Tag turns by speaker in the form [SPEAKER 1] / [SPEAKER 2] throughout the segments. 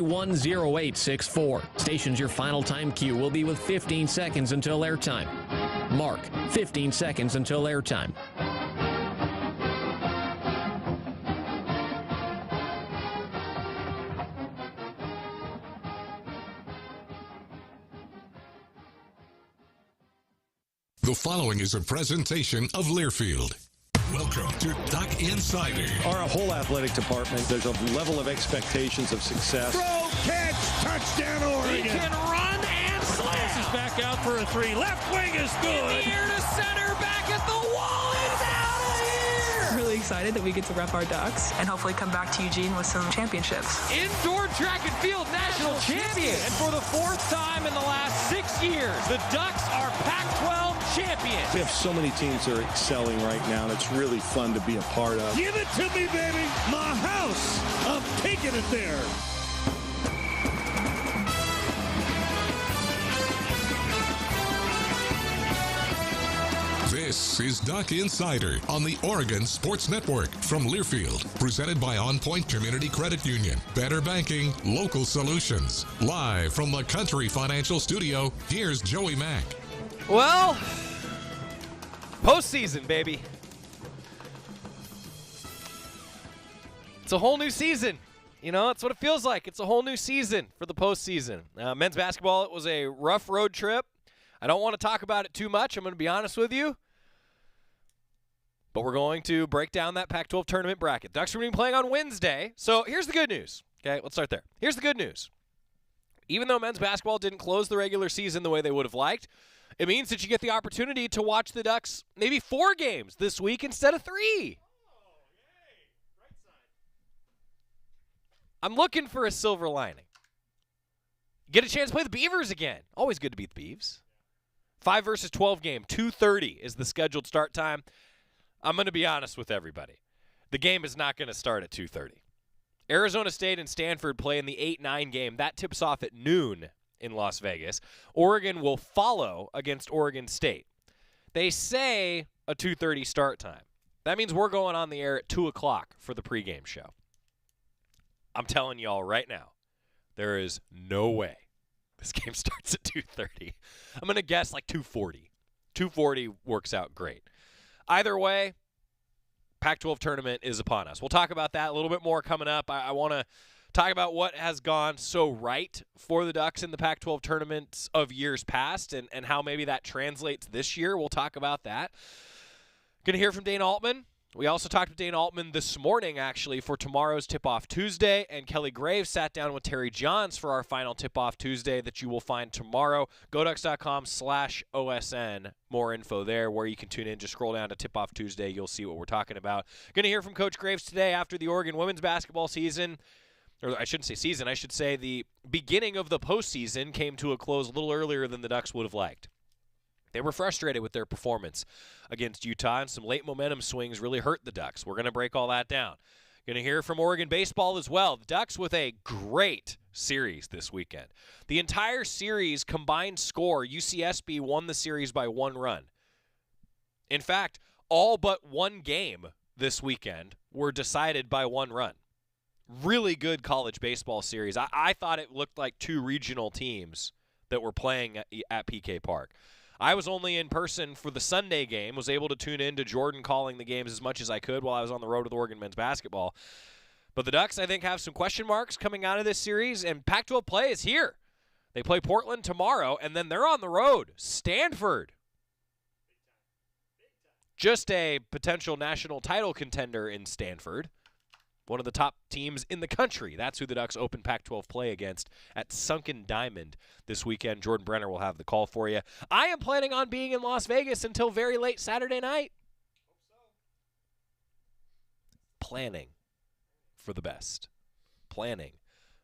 [SPEAKER 1] 10864. Station's your final time cue will be with 15 seconds until airtime. Mark, 15 seconds until airtime.
[SPEAKER 2] The following is a presentation of Learfield. Welcome to Duck Insider.
[SPEAKER 3] Our whole athletic department, there's a level of expectations of success.
[SPEAKER 4] Throw, catch, touchdown, Oregon.
[SPEAKER 5] He can run and slam.
[SPEAKER 4] This is back out for a three. Left wing is good.
[SPEAKER 5] In the air to center, back at the wall. It's out of here.
[SPEAKER 6] Really excited that we get to rep our Ducks and hopefully come back to Eugene with some championships.
[SPEAKER 5] Indoor track and field national champion. And for the fourth time in the last 6 years, the Ducks are Pac-12 champions.
[SPEAKER 3] We have so many teams that are excelling right now, and it's really fun to be a part of.
[SPEAKER 4] Give it to me, baby. My house. I'm taking it there.
[SPEAKER 2] This is Duck Insider on the Oregon Sports Network from Learfield, presented by On Point Community Credit Union. Better banking, local solutions. Live from the Country Financial Studio, here's Joey Mack.
[SPEAKER 7] Well, postseason, baby. It's a whole new season. You know, that's what it feels like. It's a whole new season for the postseason. Men's basketball, it was a rough road trip. I don't want to talk about it too much. I'm going to be honest with you. But we're going to break down that Pac-12 tournament bracket. Ducks are going to be playing on Wednesday. So here's the good news. Okay, let's start there. Here's the good news. Even though men's basketball didn't close the regular season the way they would have liked, it means that you get the opportunity to watch the Ducks maybe 4 games this week instead of 3. I'm looking for a silver lining. Get a chance to play the Beavers again. Always good to beat the Beavs. 5 versus 12 game, 2:30 is the scheduled start time. I'm going to be honest with everybody. The game is not going to start at 2:30. Arizona State and Stanford play in the 8-9 game. That tips off at noon in Las Vegas. Oregon will follow against Oregon State. They say a 2:30 start time. That means we're going on the air at 2 o'clock for the pregame show. I'm telling y'all right now, there is no way this game starts at 2:30. I'm going to guess like 2:40. 2:40 works out great. Either way, Pac-12 tournament is upon us. We'll talk about that a little bit more coming up. I want to talk about what has gone so right for the Ducks in the Pac-12 tournaments of years past and how maybe that translates this year. We'll talk about that. Going to hear from Dane Altman. We also talked with Dane Altman this morning, actually, for tomorrow's Tip-Off Tuesday, and Kelly Graves sat down with Terry Johns for our final Tip-Off Tuesday that you will find tomorrow. GoDucks.com/OSN. More info there where you can tune in. Just scroll down to Tip-Off Tuesday. You'll see what we're talking about. Going to hear from Coach Graves today after the Oregon women's basketball season. Or I shouldn't say season. I should say the beginning of the postseason came to a close a little earlier than the Ducks would have liked. They were frustrated with their performance against Utah, and some late momentum swings really hurt the Ducks. We're going to break all that down. Going to hear from Oregon baseball as well. The Ducks with a great series this weekend. The entire series combined score, UCSB won the series by 1 run. In fact, all but one game this weekend were decided by 1 run. Really good college baseball series. I thought it looked like 2 regional teams that were playing at PK Park. I was only in person for the Sunday game, was able to tune in to Jordan calling the games as much as I could while I was on the road with Oregon men's basketball. But the Ducks, I think, have some question marks coming out of this series, and Pac-12 play is here. They play Portland tomorrow, and then they're on the road. Stanford. Just a potential national title contender in Stanford. One of the top teams in the country. That's who the Ducks open Pac-12 play against at Sunken Diamond this weekend. Jordan Brenner will have the call for you. I am planning on being in Las Vegas until very late Saturday night. Planning for the best. Planning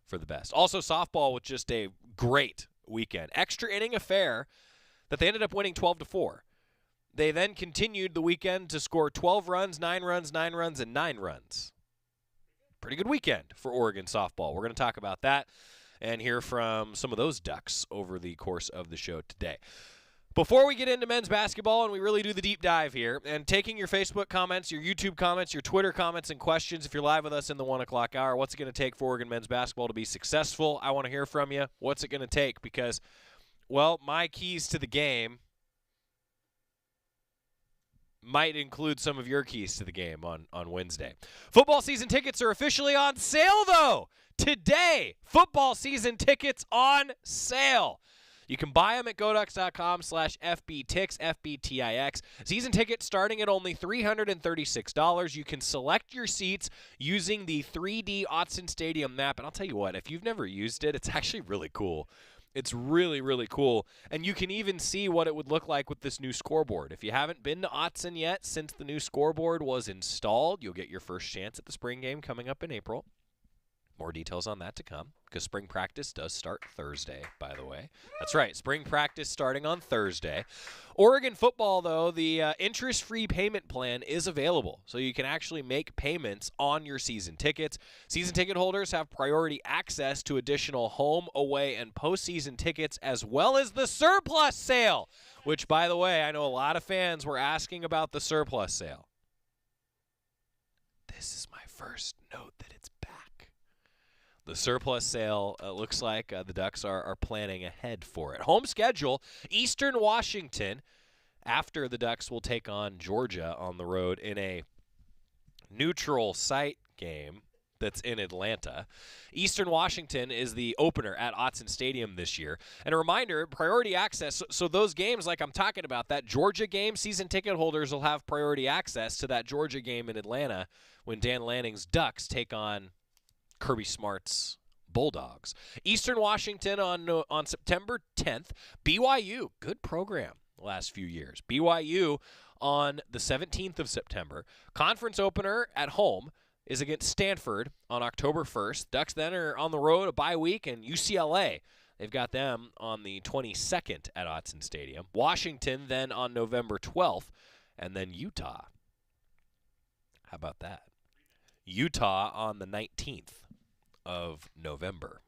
[SPEAKER 7] for the best. Also, softball with just a great weekend. Extra inning affair that they ended up winning 12-4. They then continued the weekend to score 12 runs, 9 runs, 9 runs, and 9 runs. Pretty good weekend for Oregon softball. We're going to talk about that and hear from some of those Ducks over the course of the show today. Before we get into men's basketball and we really do the deep dive here, and taking your Facebook comments, your YouTube comments, your Twitter comments and questions, if you're live with us in the 1 o'clock hour, what's it going to take for Oregon men's basketball to be successful? I want to hear from you. What's it going to take? Because, well, my keys to the game might include some of your keys to the game on Wednesday. Football season tickets are officially on sale, though. Today, football season tickets on sale. You can buy them at goducks.com/FBTix, FBTIX. Season tickets starting at only $336. You can select your seats using the 3D Autzen Stadium map. And I'll tell you what, if you've never used it, it's actually really cool. It's really, really cool. And you can even see what it would look like with this new scoreboard. If you haven't been to Autzen yet since the new scoreboard was installed, you'll get your first chance at the spring game coming up in April. More details on that to come, because spring practice does start Thursday, by the way. That's right, spring practice starting on Thursday. Oregon football, though, the interest-free payment plan is available, so you can actually make payments on your season tickets. Season ticket holders have priority access to additional home, away, and postseason tickets, as well as the surplus sale, which, by the way, I know a lot of fans were asking about the surplus sale. This is my first note that it's back. The surplus sale looks like the Ducks are planning ahead for it. Home schedule, Eastern Washington, after the Ducks will take on Georgia on the road in a neutral site game that's in Atlanta. Eastern Washington is the opener at Autzen Stadium this year. And a reminder, priority access, so those games like I'm talking about, that Georgia game, season ticket holders will have priority access to that Georgia game in Atlanta when Dan Lanning's Ducks take on Kirby Smart's Bulldogs. Eastern Washington on September 10th. BYU, good program the last few years. BYU on the 17th of September. Conference opener at home is against Stanford on October 1st. Ducks then are on the road, a bye week, and UCLA. They've got them on the 22nd at Autzen Stadium. Washington then on November 12th, and then Utah. How about that? Utah on the 19th of November.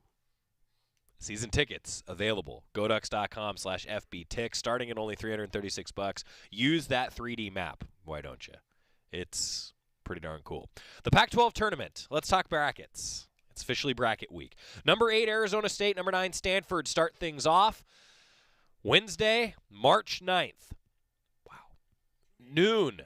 [SPEAKER 7] Season tickets available. goducks.com/FBTix, starting at only $336. Use that 3D map. Why don't you? It's pretty darn cool. The Pac-12 tournament. Let's talk brackets. It's officially bracket week. Number 8, Arizona State. Number 9, Stanford start things off Wednesday, March 9th. Wow. Noon.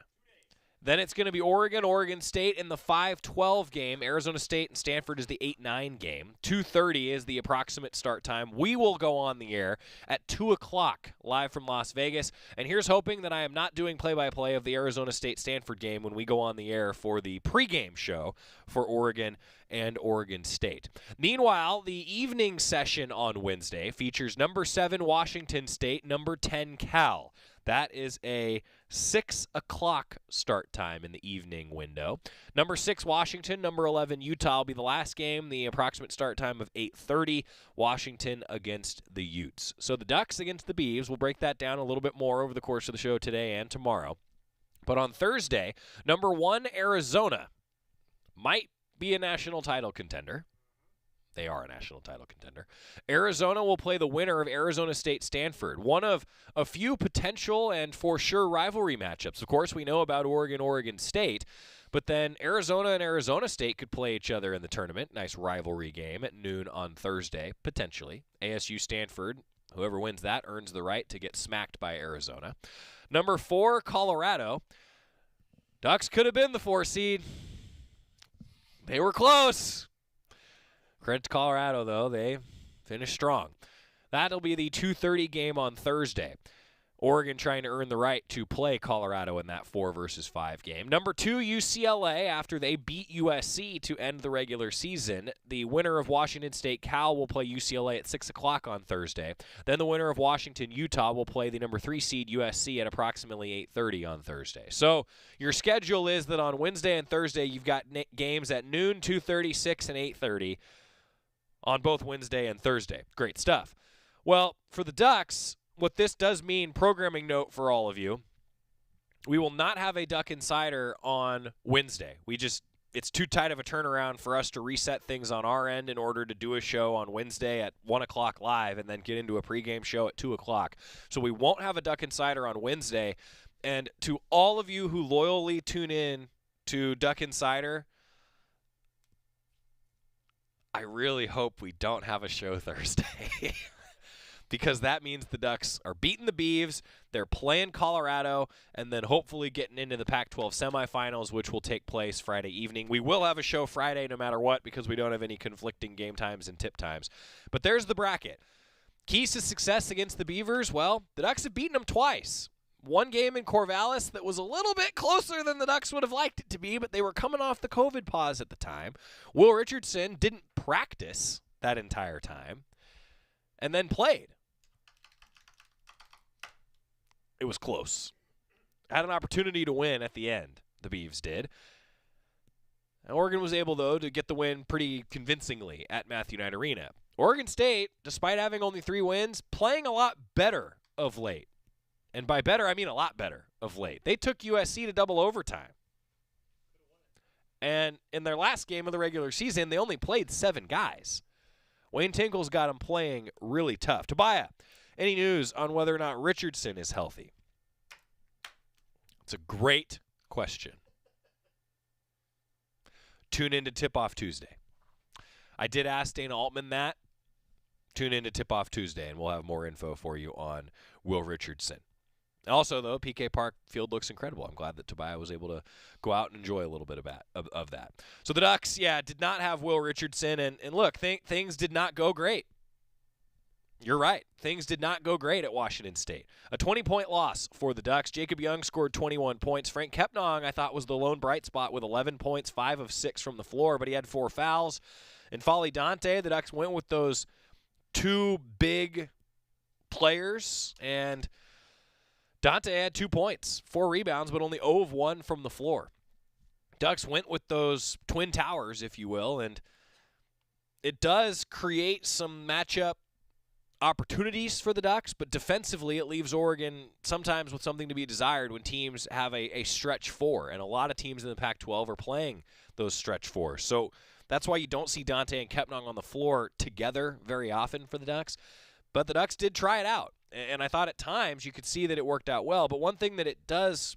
[SPEAKER 7] Then it's going to be Oregon State in the 5-12 game. Arizona State and Stanford is the 8-9 game. 2:30 is the approximate start time. We will go on the air at 2 o'clock live from Las Vegas. And here's hoping that I am not doing play-by-play of the Arizona State-Stanford game when we go on the air for the pregame show for Oregon and Oregon State. Meanwhile, the evening session on Wednesday features number 7 Washington State, number 10 Cal. That is a 6 o'clock start time in the evening window. Number 6, Washington. Number 11, Utah will be the last game. The approximate start time of 8:30, Washington against the Utes. So the Ducks against the Beavs. We'll break that down a little bit more over the course of the show today and tomorrow. But on Thursday, number 1, Arizona might be a national title contender. They are a national title contender. Arizona will play the winner of Arizona State-Stanford, one of a few potential and for sure rivalry matchups. Of course, we know about Oregon State, but then Arizona and Arizona State could play each other in the tournament. Nice rivalry game at noon on Thursday, potentially. ASU-Stanford, whoever wins that earns the right to get smacked by Arizona. Number 4, Colorado. Ducks could have been the 4 seed. They were close. Credit to Colorado, though. They finished strong. That'll be the 2:30 game on Thursday. Oregon trying to earn the right to play Colorado in that 4-5 game. Number 2, UCLA, after they beat USC to end the regular season. The winner of Washington State-Cal will play UCLA at 6 o'clock on Thursday. Then the winner of Washington-Utah will play the number 3 seed USC at approximately 8:30 on Thursday. So your schedule is that on Wednesday and Thursday you've got games at noon, 2:30, 6, and 8:30 on both Wednesday and Thursday. Great stuff. Well, for the Ducks, what this does mean, programming note for all of you, we will not have a Duck Insider on Wednesday. We just it's too tight of a turnaround for us to reset things on our end in order to do a show on Wednesday at 1 o'clock live and then get into a pregame show at 2 o'clock. So we won't have a Duck Insider on Wednesday. And to all of you who loyally tune in to Duck Insider, I really hope we don't have a show Thursday. Because that means the Ducks are beating the Beavs, they're playing Colorado, and then hopefully getting into the Pac-12 semifinals, which will take place Friday evening. We will have a show Friday no matter what because we don't have any conflicting game times and tip times. But there's the bracket. Keys to success against the Beavers, well, the Ducks have beaten them twice. One game in Corvallis that was a little bit closer than the Ducks would have liked it to be, but they were coming off the COVID pause at the time. Will Richardson didn't practice that entire time and then played. It was close. Had an opportunity to win at the end, the Beavs did. And Oregon was able, though, to get the win pretty convincingly at Matthew Knight Arena. Oregon State, despite having only 3 wins, playing a lot better of late. And by better, I mean a lot better of late. They took USC to double overtime. And in their last game of the regular season, they only played 7 guys. Wayne Tinkle's got them playing really tough. Tobiah, any news on whether or not Richardson is healthy? It's a great question. Tune in to Tip-Off Tuesday. I did ask Dana Altman that. Tune in to Tip-Off Tuesday, and we'll have more info for you on Will Richardson. Also, though, PK Park field looks incredible. I'm glad that Tobiah was able to go out and enjoy a little bit of that. So the Ducks, did not have Will Richardson. And look, things did not go great. You're right. Things did not go great at Washington State. A 20-point loss for the Ducks. Jacob Young scored 21 points. Frank Kepnong, I thought, was the lone bright spot with 11 points, 5 of 6 from the floor, but he had 4 fouls. And Folly Dante, the Ducks went with those 2 big players, and Dante had 2 points, 4 rebounds, but only 0 of 1 from the floor. Ducks went with those twin towers, if you will, and it does create some matchup opportunities for the Ducks, but defensively it leaves Oregon sometimes with something to be desired when teams have a stretch 4, and a lot of teams in the Pac-12 are playing those stretch 4. So that's why you don't see Dante and Kepnong on the floor together very often for the Ducks. But the Ducks did try it out, and I thought at times you could see that it worked out well. But one thing that it does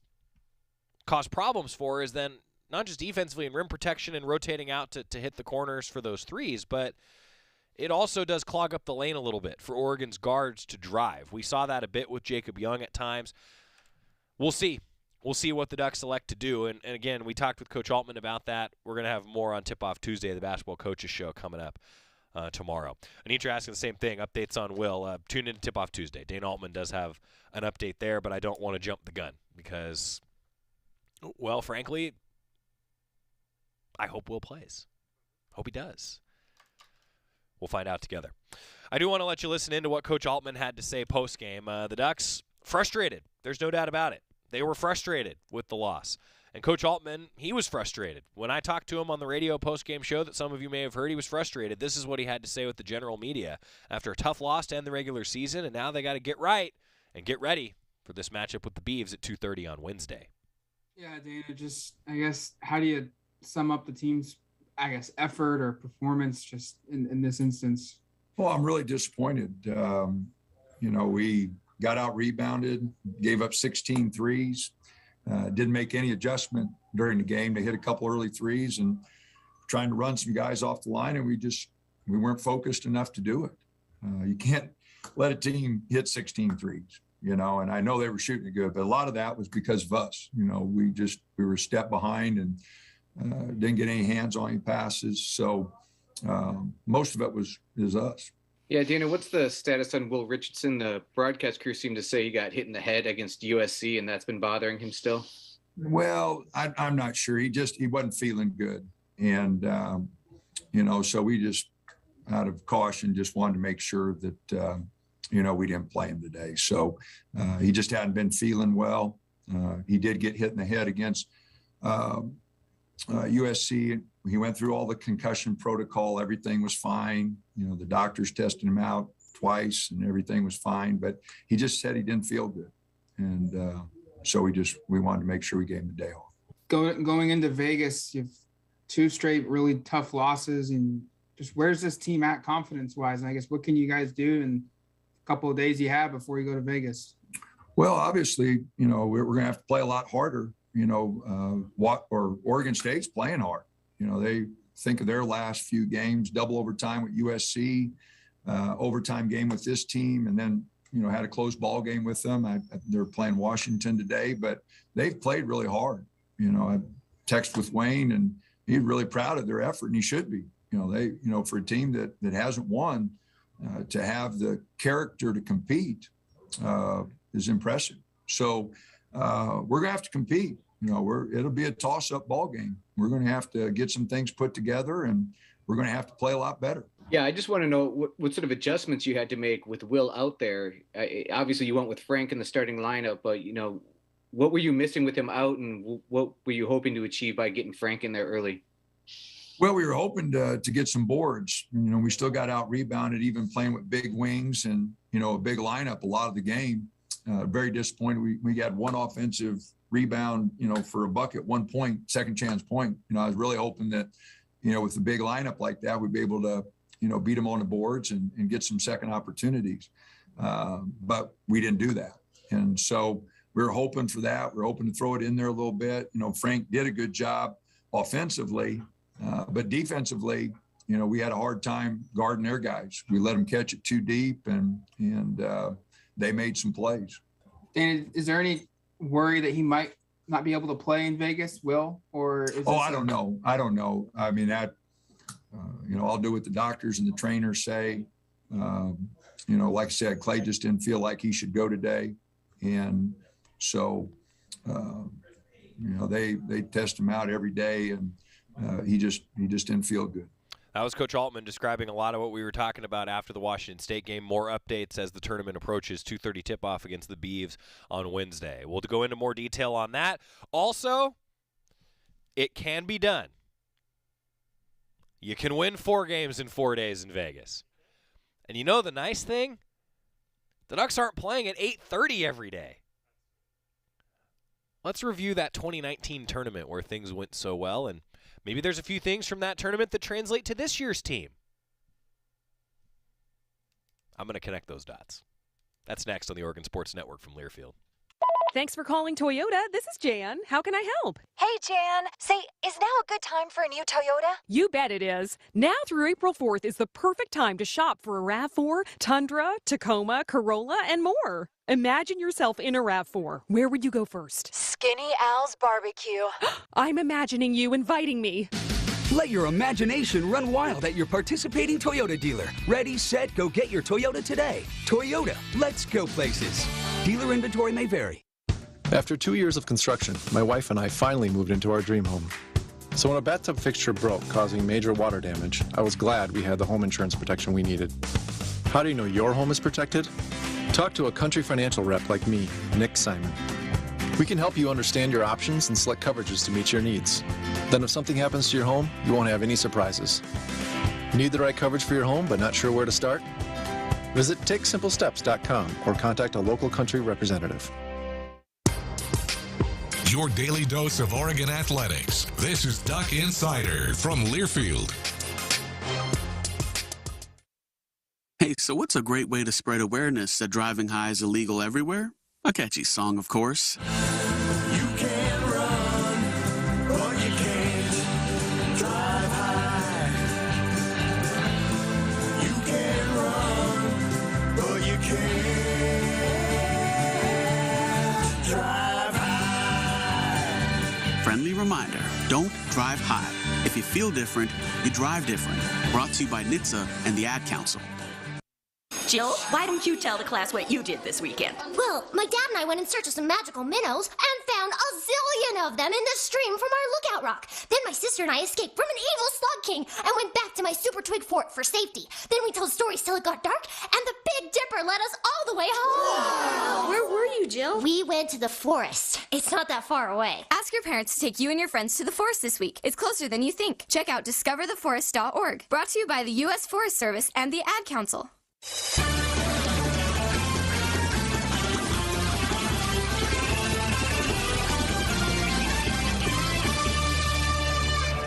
[SPEAKER 7] cause problems for is then not just defensively and rim protection and rotating out to hit the corners for those threes, but it also does clog up the lane a little bit for Oregon's guards to drive. We saw that a bit with Jacob Young at times. We'll see. We'll see what the Ducks select to do. And again, we talked with Coach Altman about that. We're going to have more on Tip-Off Tuesday, the basketball coaches show, coming up tomorrow. Anitra asking the same thing, updates on Will. Tune in to Tip-Off Tuesday. Dana Altman does have an update there, but I don't want to jump the gun because, well, frankly, I hope Will plays. Hope he does. We'll find out together. I do want to let you listen into what Coach Altman had to say post-game. The Ducks, frustrated. There's no doubt about it. They were frustrated with the loss. And Coach Altman, he was frustrated. When I talked to him on the radio post-game show that some of you may have heard, he was frustrated. This is what he had to say with the general media. After a tough loss to end the regular season, and now they got to get right and get ready for this matchup with the Beavs at 2:30 on Wednesday.
[SPEAKER 8] Yeah, Dana, I guess, how do you sum up the team's effort or performance just in this instance?
[SPEAKER 9] Well, I'm really disappointed. We got out rebounded, gave up 16 threes, didn't make any adjustment during the game. They hit a couple early threes and trying to run some guys off the line, and we weren't focused enough to do it. You can't let a team hit 16 threes, and I know they were shooting it good, but a lot of that was because of us. We were a step behind and didn't get any hands-on passes. So most of it is us.
[SPEAKER 10] Yeah, Dana, what's the status on Will Richardson? The broadcast crew seemed to say he got hit in the head against USC, and that's been bothering him still.
[SPEAKER 9] Well, I'm not sure. He wasn't feeling good. And, so we just, out of caution, just wanted to make sure that, we didn't play him today. So he just hadn't been feeling well. He did get hit in the head against USC. He went through all the concussion protocol. Everything was fine. The doctors tested him out twice and everything was fine, but he just said he didn't feel good. And so we wanted to make sure we gave him the day off.
[SPEAKER 8] Going into Vegas, you have 2 straight really tough losses, and just where's this team at confidence-wise? And I guess what can you guys do in a couple of days you have before you go to Vegas?
[SPEAKER 9] Well, obviously, we're going to have to play a lot harder. Oregon State's playing hard. They think of their last few games, double overtime with USC, overtime game with this team, and then, had a close ball game with them. They're playing Washington today, but they've played really hard. I texted with Wayne, and he's really proud of their effort, and he should be. For a team that hasn't won, to have the character to compete is impressive. So we're going to have to compete. It'll be a toss-up ball game. We're going to have to get some things put together, and we're going to have to play a lot better.
[SPEAKER 10] Yeah, I just want to know what sort of adjustments you had to make with Will out there. Obviously, you went with Frank in the starting lineup, but, what were you missing with him out, and what were you hoping to achieve by getting Frank in there early?
[SPEAKER 9] Well, we were hoping to get some boards. We still got out-rebounded, even playing with big wings and, a big lineup a lot of the game. Very disappointed. We had one offensive rebound, for a bucket, 1 point, second chance point. I was really hoping that, with a big lineup like that, we'd be able to, beat them on the boards and get some second opportunities. But we didn't do that. And so we were hoping for that. We were hoping to throw it in there a little bit. Frank did a good job offensively, but defensively, we had a hard time guarding their guys. We let them catch it too deep, and they made some plays.
[SPEAKER 8] And is there any worry that he might not be able to play in Vegas, Will? Or is
[SPEAKER 9] I don't know. I mean, that, I'll do what the doctors and the trainers say. Like I said, Clay just didn't feel like he should go today. And so, they test him out every day, and he just didn't feel good.
[SPEAKER 7] That was Coach Altman describing a lot of what we were talking about after the Washington State game. More updates as the tournament approaches. 2:30 tip-off against the Beavs on Wednesday. We'll go into more detail on that. Also, it can be done. You can win 4 games in 4 days in Vegas. And the nice thing? The Ducks aren't playing at 8:30 every day. Let's review that 2019 tournament where things went so well, and maybe there's a few things from that tournament that translate to this year's team. I'm going to connect those dots. That's next on the Oregon Sports Network from Learfield.
[SPEAKER 11] Thanks for calling Toyota. This is Jan. How can I help?
[SPEAKER 12] Hey, Jan. Say, is now a good time for a new Toyota?
[SPEAKER 11] You bet it is. Now through April 4th is the perfect time to shop for a RAV4, Tundra, Tacoma, Corolla, and more. Imagine yourself in a RAV4. Where would you go first?
[SPEAKER 12] Skinny Al's Barbecue.
[SPEAKER 11] I'm imagining you inviting me.
[SPEAKER 13] Let your imagination run wild at your participating Toyota dealer. Ready, set, go get your Toyota today. Toyota, let's go places. Dealer inventory may vary.
[SPEAKER 14] After 2 years of construction, my wife and I finally moved into our dream home. So when a bathtub fixture broke, causing major water damage, I was glad we had the home insurance protection we needed. How do you know your home is protected? Talk to a Country Financial rep like me, Nick Simon. We can help you understand your options and select coverages to meet your needs. Then if something happens to your home, you won't have any surprises. Need the right coverage for your home but not sure where to start? Visit TakeSimpleSteps.com or contact a local Country representative.
[SPEAKER 2] Your daily dose of Oregon athletics. This is Duck Insider from Learfield.
[SPEAKER 15] Hey, so what's a great way to spread awareness that driving high is illegal everywhere? A catchy song, of course.
[SPEAKER 4] You can run, but you can't drive high. You can run, but you can't drive high.
[SPEAKER 15] Friendly reminder, don't drive high. If you feel different, you drive different. Brought to you by NHTSA and the Ad Council.
[SPEAKER 16] Jill, why don't you tell the class what you did this weekend?
[SPEAKER 17] Well, my dad and I went in search of some magical minnows and found a zillion of them in the stream from our lookout rock. Then my sister and I escaped from an evil slug king and went back to my super twig fort for safety. Then we told stories till it got dark, and the Big Dipper led us all the way home.
[SPEAKER 18] Wow. Where were you, Jill?
[SPEAKER 17] We went to the forest. It's not that far away.
[SPEAKER 19] Ask your parents to take you and your friends to the forest this week. It's closer than you think. Check out discovertheforest.org. Brought to you by the U.S. Forest Service and the Ad Council.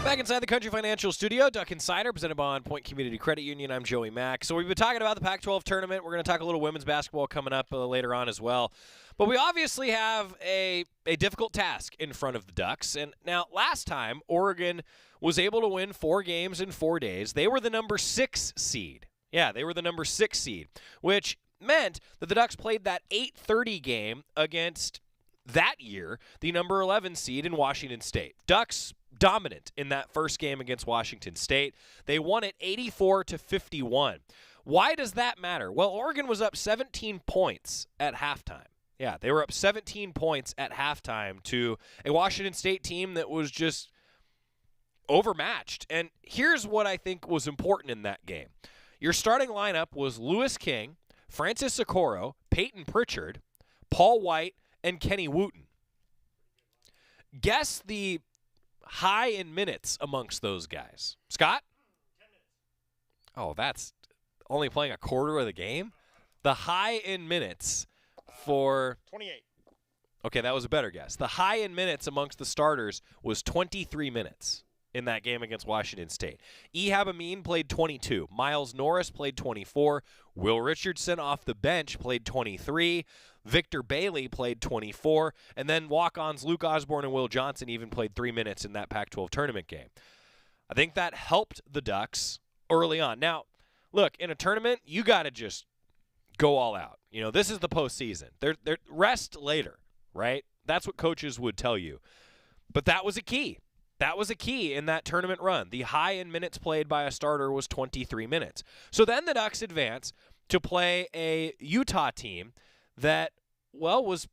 [SPEAKER 7] Back inside the Country Financial Studio, Duck Insider, presented by On Point Community Credit Union. I'm Joey Mack. So we've been talking about the Pac-12 tournament. We're going to talk a little women's basketball coming up later on as well. But we obviously have a difficult task in front of the Ducks. And now, last time, Oregon was able to win 4 games in 4 days. They were the number 6 seed. Yeah, they were the number 6 seed, which meant that the Ducks played that 8:30 game against, that year, the number 11 seed in Washington State. Ducks dominant in that first game against Washington State. They won it 84-51. Why does that matter? Well, Oregon was up 17 points at halftime. Yeah, they were up 17 points at halftime to a Washington State team that was just overmatched. And here's what I think was important in that game. Your starting lineup was Lewis King, Francis Okoro, Peyton Pritchard, Paul White, and Kenny Wooten. Guess the high in minutes amongst those guys. Scott?
[SPEAKER 20] 10 minutes.
[SPEAKER 7] Oh, that's only playing a quarter of the game? The high in minutes for
[SPEAKER 20] 28.
[SPEAKER 7] Okay, that was a better guess. The high in minutes amongst the starters was 23 minutes in that game against Washington State. Ehab Amin played 22. Miles Norris played 24. Will Richardson off the bench played 23. Victor Bailey played 24. And then walk-ons Luke Osborne and Will Johnson even played 3 minutes in that Pac-12 tournament game. I think that helped the Ducks early on. Now, look, in a tournament, you got to just go all out. You know, this is the postseason. They're rest later, right? That's what coaches would tell you. But that was a key. That was a key in that tournament run. The high in minutes played by a starter was 23 minutes. So then the Ducks advance to play a Utah team that, well, was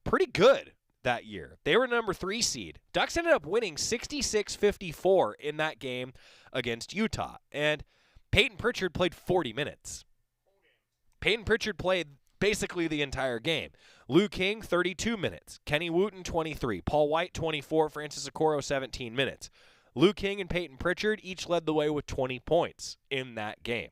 [SPEAKER 7] pretty good that year. They were number 3 seed. Ducks ended up winning 66-54 in that game against Utah. And Peyton Pritchard played 40 minutes. Peyton Pritchard played basically the entire game. Lou King, 32 minutes. Kenny Wooten, 23. Paul White, 24. Francis Okoro, 17 minutes. Lou King and Peyton Pritchard each led the way with 20 points in that game.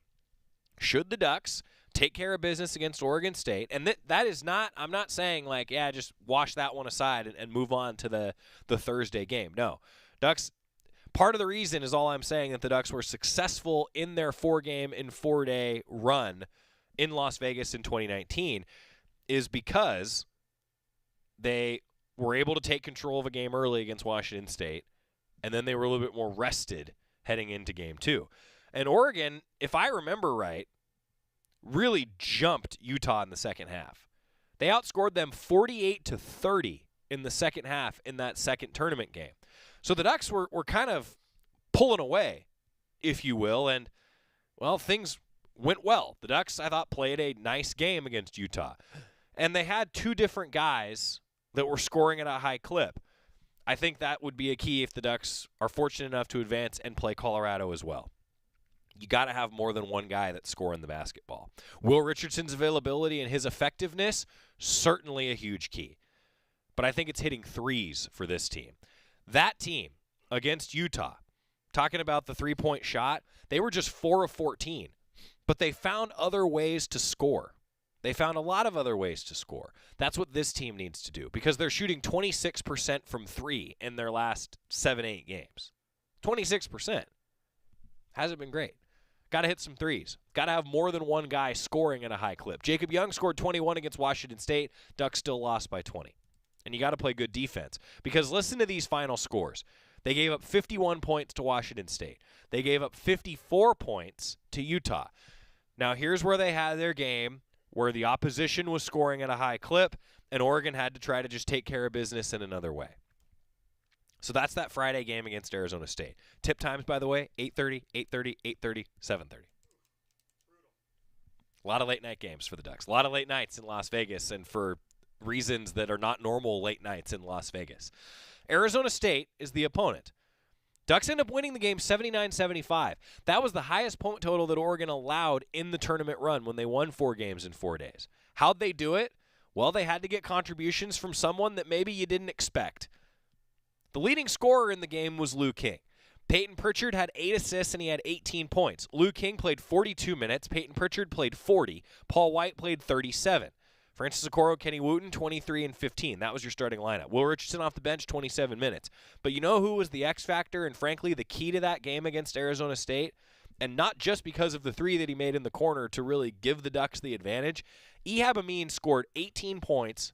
[SPEAKER 7] Should the Ducks take care of business against Oregon State, and that is not, I'm not saying like, yeah, just wash that one aside and move on to the Thursday game. No. Ducks, part of the reason is all I'm saying that the Ducks were successful in their 4-game and 4-day run in Las Vegas in 2019 is because they were able to take control of a game early against Washington State, and then they were a little bit more rested heading into game 2. And Oregon, if I remember right, really jumped Utah in the second half. They outscored them 48-30 in the second half in that second tournament game. So the Ducks were kind of pulling away, if you will, and, well, things went well. The Ducks, I thought, played a nice game against Utah. And they had 2 different guys that were scoring at a high clip. I think that would be a key if the Ducks are fortunate enough to advance and play Colorado as well. You got to have more than one guy that's scoring the basketball. Will Richardson's availability and his effectiveness, certainly a huge key. But I think it's hitting threes for this team. That team against Utah, talking about the three-point shot, they were just 4 of 14. But they found other ways to score. They found a lot of other ways to score. That's what this team needs to do because they're shooting 26% from 3 in their last 7-8 games. 26%. Hasn't been great. Got to hit some threes. Got to have more than one guy scoring at a high clip. Jacob Young scored 21 against Washington State. Ducks still lost by 20. And you got to play good defense because listen to these final scores. They gave up 51 points to Washington State. They gave up 54 points to Utah. Now, here's where they had their game where the opposition was scoring at a high clip, and Oregon had to try to just take care of business in another way. So that's that Friday game against Arizona State. Tip times, by the way, 8:30, 8:30, 8:30, 7:30. A lot of late-night games for the Ducks. A lot of late nights in Las Vegas, and for reasons that are not normal late nights in Las Vegas. Arizona State is the opponent. Ducks end up winning the game 79-75. That was the highest point total that Oregon allowed in the tournament run when they won 4 games in 4 days. How'd they do it? Well, they had to get contributions from someone that maybe you didn't expect. The leading scorer in the game was Lou King. Peyton Pritchard had 8 assists and he had 18 points. Lou King played 42 minutes. Peyton Pritchard played 40. Paul White played 37. Francis Okoro, Kenny Wooten, 23 and 15. That was your starting lineup. Will Richardson off the bench, 27 minutes. But you know who was the X factor and, frankly, the key to that game against Arizona State? And not just because of the three that he made in the corner to really give the Ducks the advantage. Ihab Amin scored 18 points,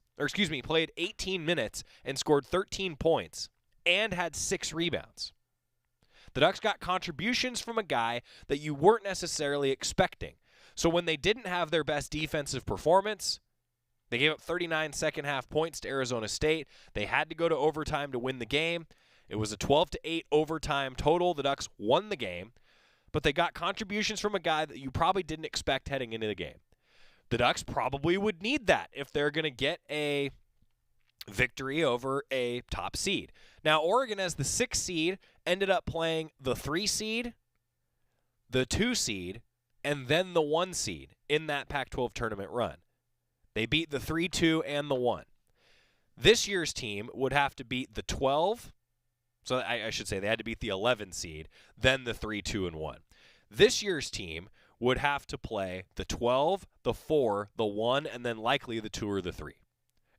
[SPEAKER 7] played 18 minutes and scored 13 points and had 6 rebounds. The Ducks got contributions from a guy that you weren't necessarily expecting. So when they didn't have their best defensive performance, they gave up 39 second-half points to Arizona State. They had to go to overtime to win the game. It was a 12-8 overtime total. The Ducks won the game, but they got contributions from a guy that you probably didn't expect heading into the game. The Ducks probably would need that if they're going to get a victory over a top seed. Now, Oregon, as the 6th seed, ended up playing the 3 seed, the 2 seed, and then the 1 seed in that Pac-12 tournament run. They beat the 3-2 and the 1. This year's team would have to beat the 12. So I should say they had to beat the 11 seed, then the 3-2 and 1. This year's team would have to play the 12, the 4, the 1, and then likely the 2 or the 3.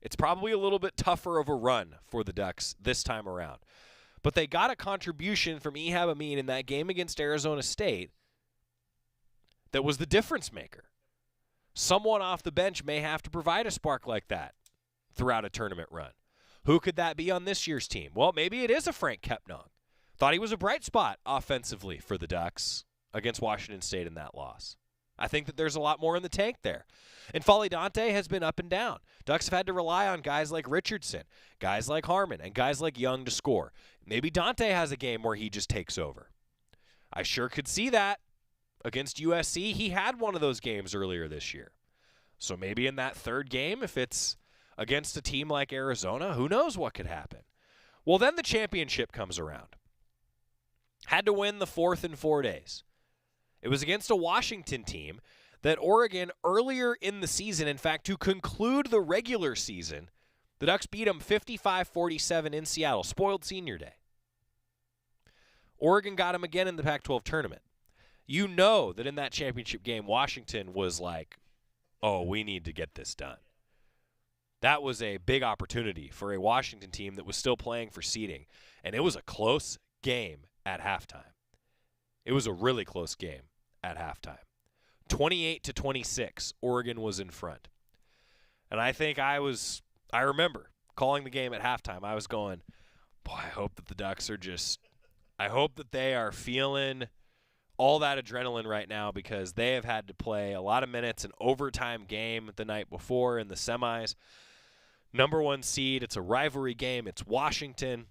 [SPEAKER 7] It's probably a little bit tougher of a run for the Ducks this time around. But they got a contribution from Ihab Amin in that game against Arizona State that was the difference maker. Someone off the bench may have to provide a spark like that throughout a tournament run. Who could that be on this year's team? Well, maybe it is a Frank Kepnong. Thought he was a bright spot offensively for the Ducks against Washington State in that loss. I think that there's a lot more in the tank there. And Folly Dante has been up and down. Ducks have had to rely on guys like Richardson, guys like Harmon, and guys like Young to score. Maybe Dante has a game where he just takes over. I sure could see that. Against USC, he had one of those games earlier this year. So maybe in that third game, if it's against a team like Arizona, who knows what could happen? Well, then the championship comes around. Had to win the 4th in 4 days. It was against a Washington team that Oregon earlier in the season, in fact, to conclude the regular season, the Ducks beat them 55-47 in Seattle. Spoiled senior day. Oregon got them again in the Pac-12 tournament. You know that in that championship game, Washington was like, oh, we need to get this done. That was a big opportunity for a Washington team that was still playing for seeding, and it was a close game at halftime. It was a really close game at halftime. 28-26, Oregon was in front. And I think I remember calling the game at halftime. I was going, boy, I hope that the Ducks are I hope that they are feeling all that adrenaline right now because they have had to play a lot of minutes, an overtime game the night before in the semis. Number 1 seed, it's a rivalry game, it's Washington.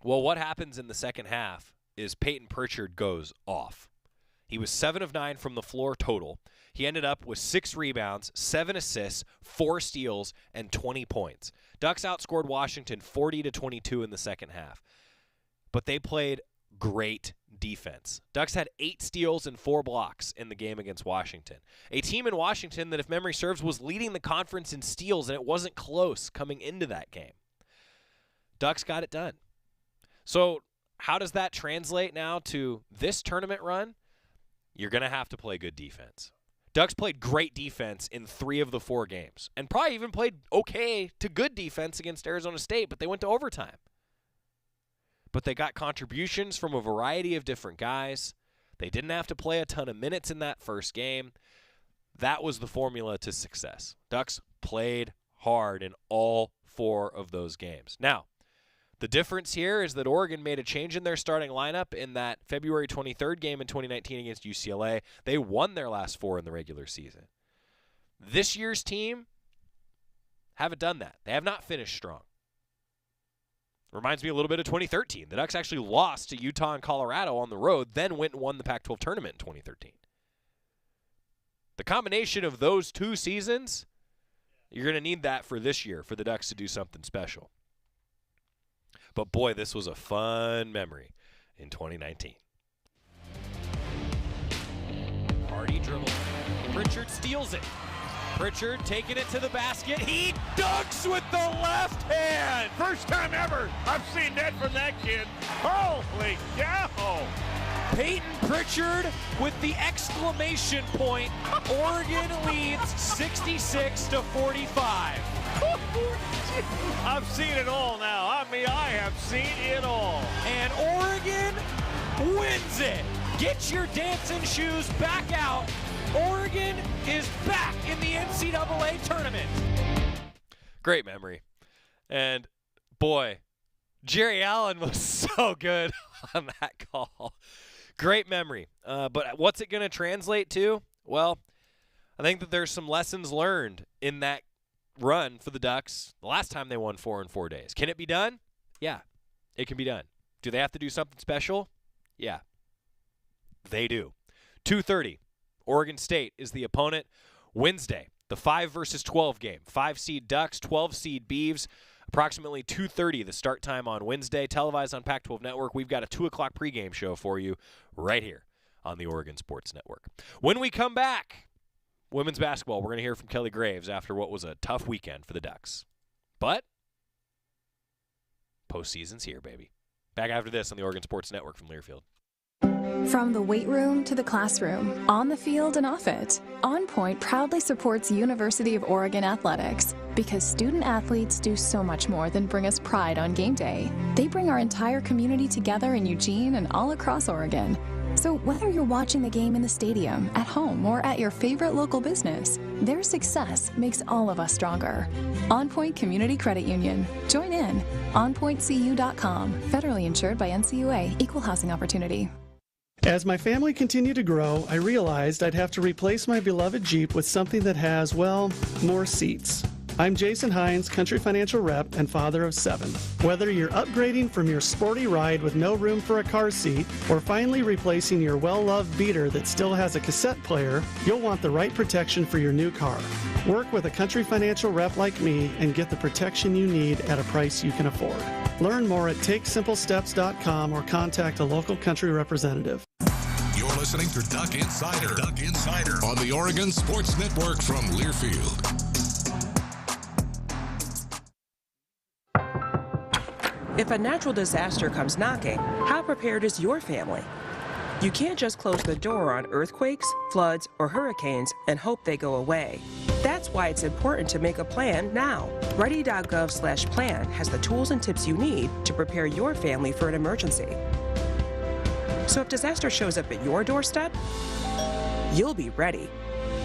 [SPEAKER 7] Well, what happens in the second half is Peyton Pritchard goes off. He was 7 of 9 from the floor total. He ended up with 6 rebounds, 7 assists, 4 steals, and 20 points. Ducks outscored Washington 40-22 in the second half. But they played great defense. Ducks had 8 steals and 4 blocks in the game against Washington. A team in Washington that, if memory serves, was leading the conference in steals, and it wasn't close coming into that game. Ducks got it done. So how does that translate now to this tournament run? You're going to have to play good defense. Ducks played great defense in 3 of the 4 games, and probably even played okay to good defense against Arizona State, but they went to overtime. But they got contributions from a variety of different guys. They didn't have to play a ton of minutes in that first game. That was the formula to success. Ducks played hard in all 4 of those games. Now, the difference here is that Oregon made a change in their starting lineup in that February 23rd game in 2019 against UCLA. They won their last 4 in the regular season. This year's team haven't done that. They have not finished strong. Reminds me a little bit of 2013. The Ducks actually lost to Utah and Colorado on the road, then went and won the Pac-12 tournament in 2013. The combination of those 2 seasons, you're going to need that for this year for the Ducks to do something special. But boy, this was a fun memory in 2019. Hardy dribble. Pritchard steals it. Pritchard taking it to the basket. He dunks with the left hand.
[SPEAKER 4] First time ever I've seen that from that kid. Holy cow!
[SPEAKER 7] Peyton Pritchard with the exclamation point. Oregon leads 66-45.
[SPEAKER 4] I've seen it all now. I mean, I have seen it all.
[SPEAKER 7] And Oregon wins it. Get your dancing shoes back out. Oregon is back in the NCAA tournament. Great memory. And boy, Jerry Allen was so good on that call. Great memory. But what's it going to translate to? Well, I think that there's some lessons learned in that run for the Ducks the last time they won 4 in 4 days. Can it be done? Yeah, it can be done. Do they have to do something special? Yeah, they do. 2:30, Oregon State is the opponent. Wednesday, the 5 versus 12 game. 5-seed Ducks, 12-seed Beavs. Approximately 2:30, the start time on Wednesday. Televised on Pac-12 Network. We've got a 2 o'clock pregame show for you right here on the Oregon Sports Network. When we come back, women's basketball, we're going to hear from Kelly Graves after what was a tough weekend for the Ducks. But postseason's here, baby. Back after this on the Oregon Sports Network from Learfield.
[SPEAKER 20] From the weight room to the classroom, on the field and off it, On Point proudly supports University of Oregon athletics because student athletes do so much more than bring us pride on game day. They bring our entire community together in Eugene and all across Oregon. So whether you're watching the game in the stadium, at home, or at your favorite local business, their success makes all of us stronger. On Point Community Credit Union. Join in. OnPointCU.com. Federally insured by NCAA. Equal housing opportunity.
[SPEAKER 21] As my family continued to grow, I realized I'd have to replace my beloved Jeep with something that has, well, more seats. I'm Jason Hines, Country Financial Rep and father of 7. Whether you're upgrading from your sporty ride with no room for a car seat or finally replacing your well-loved beater that still has a cassette player, you'll want the right protection for your new car. Work with a Country Financial Rep like me and get the protection you need at a price you can afford. Learn more at TakeSimpleSteps.com or contact a local Country representative.
[SPEAKER 2] You're listening to Duck Insider. Duck Insider on the Oregon Sports Network from Learfield.
[SPEAKER 22] If a natural disaster comes knocking, how prepared is your family? You can't just close the door on earthquakes, floods, or hurricanes and hope they go away. That's why it's important to make a plan now. Ready.gov/plan has the tools and tips you need to prepare your family for an emergency. So if disaster shows up at your doorstep, you'll be ready.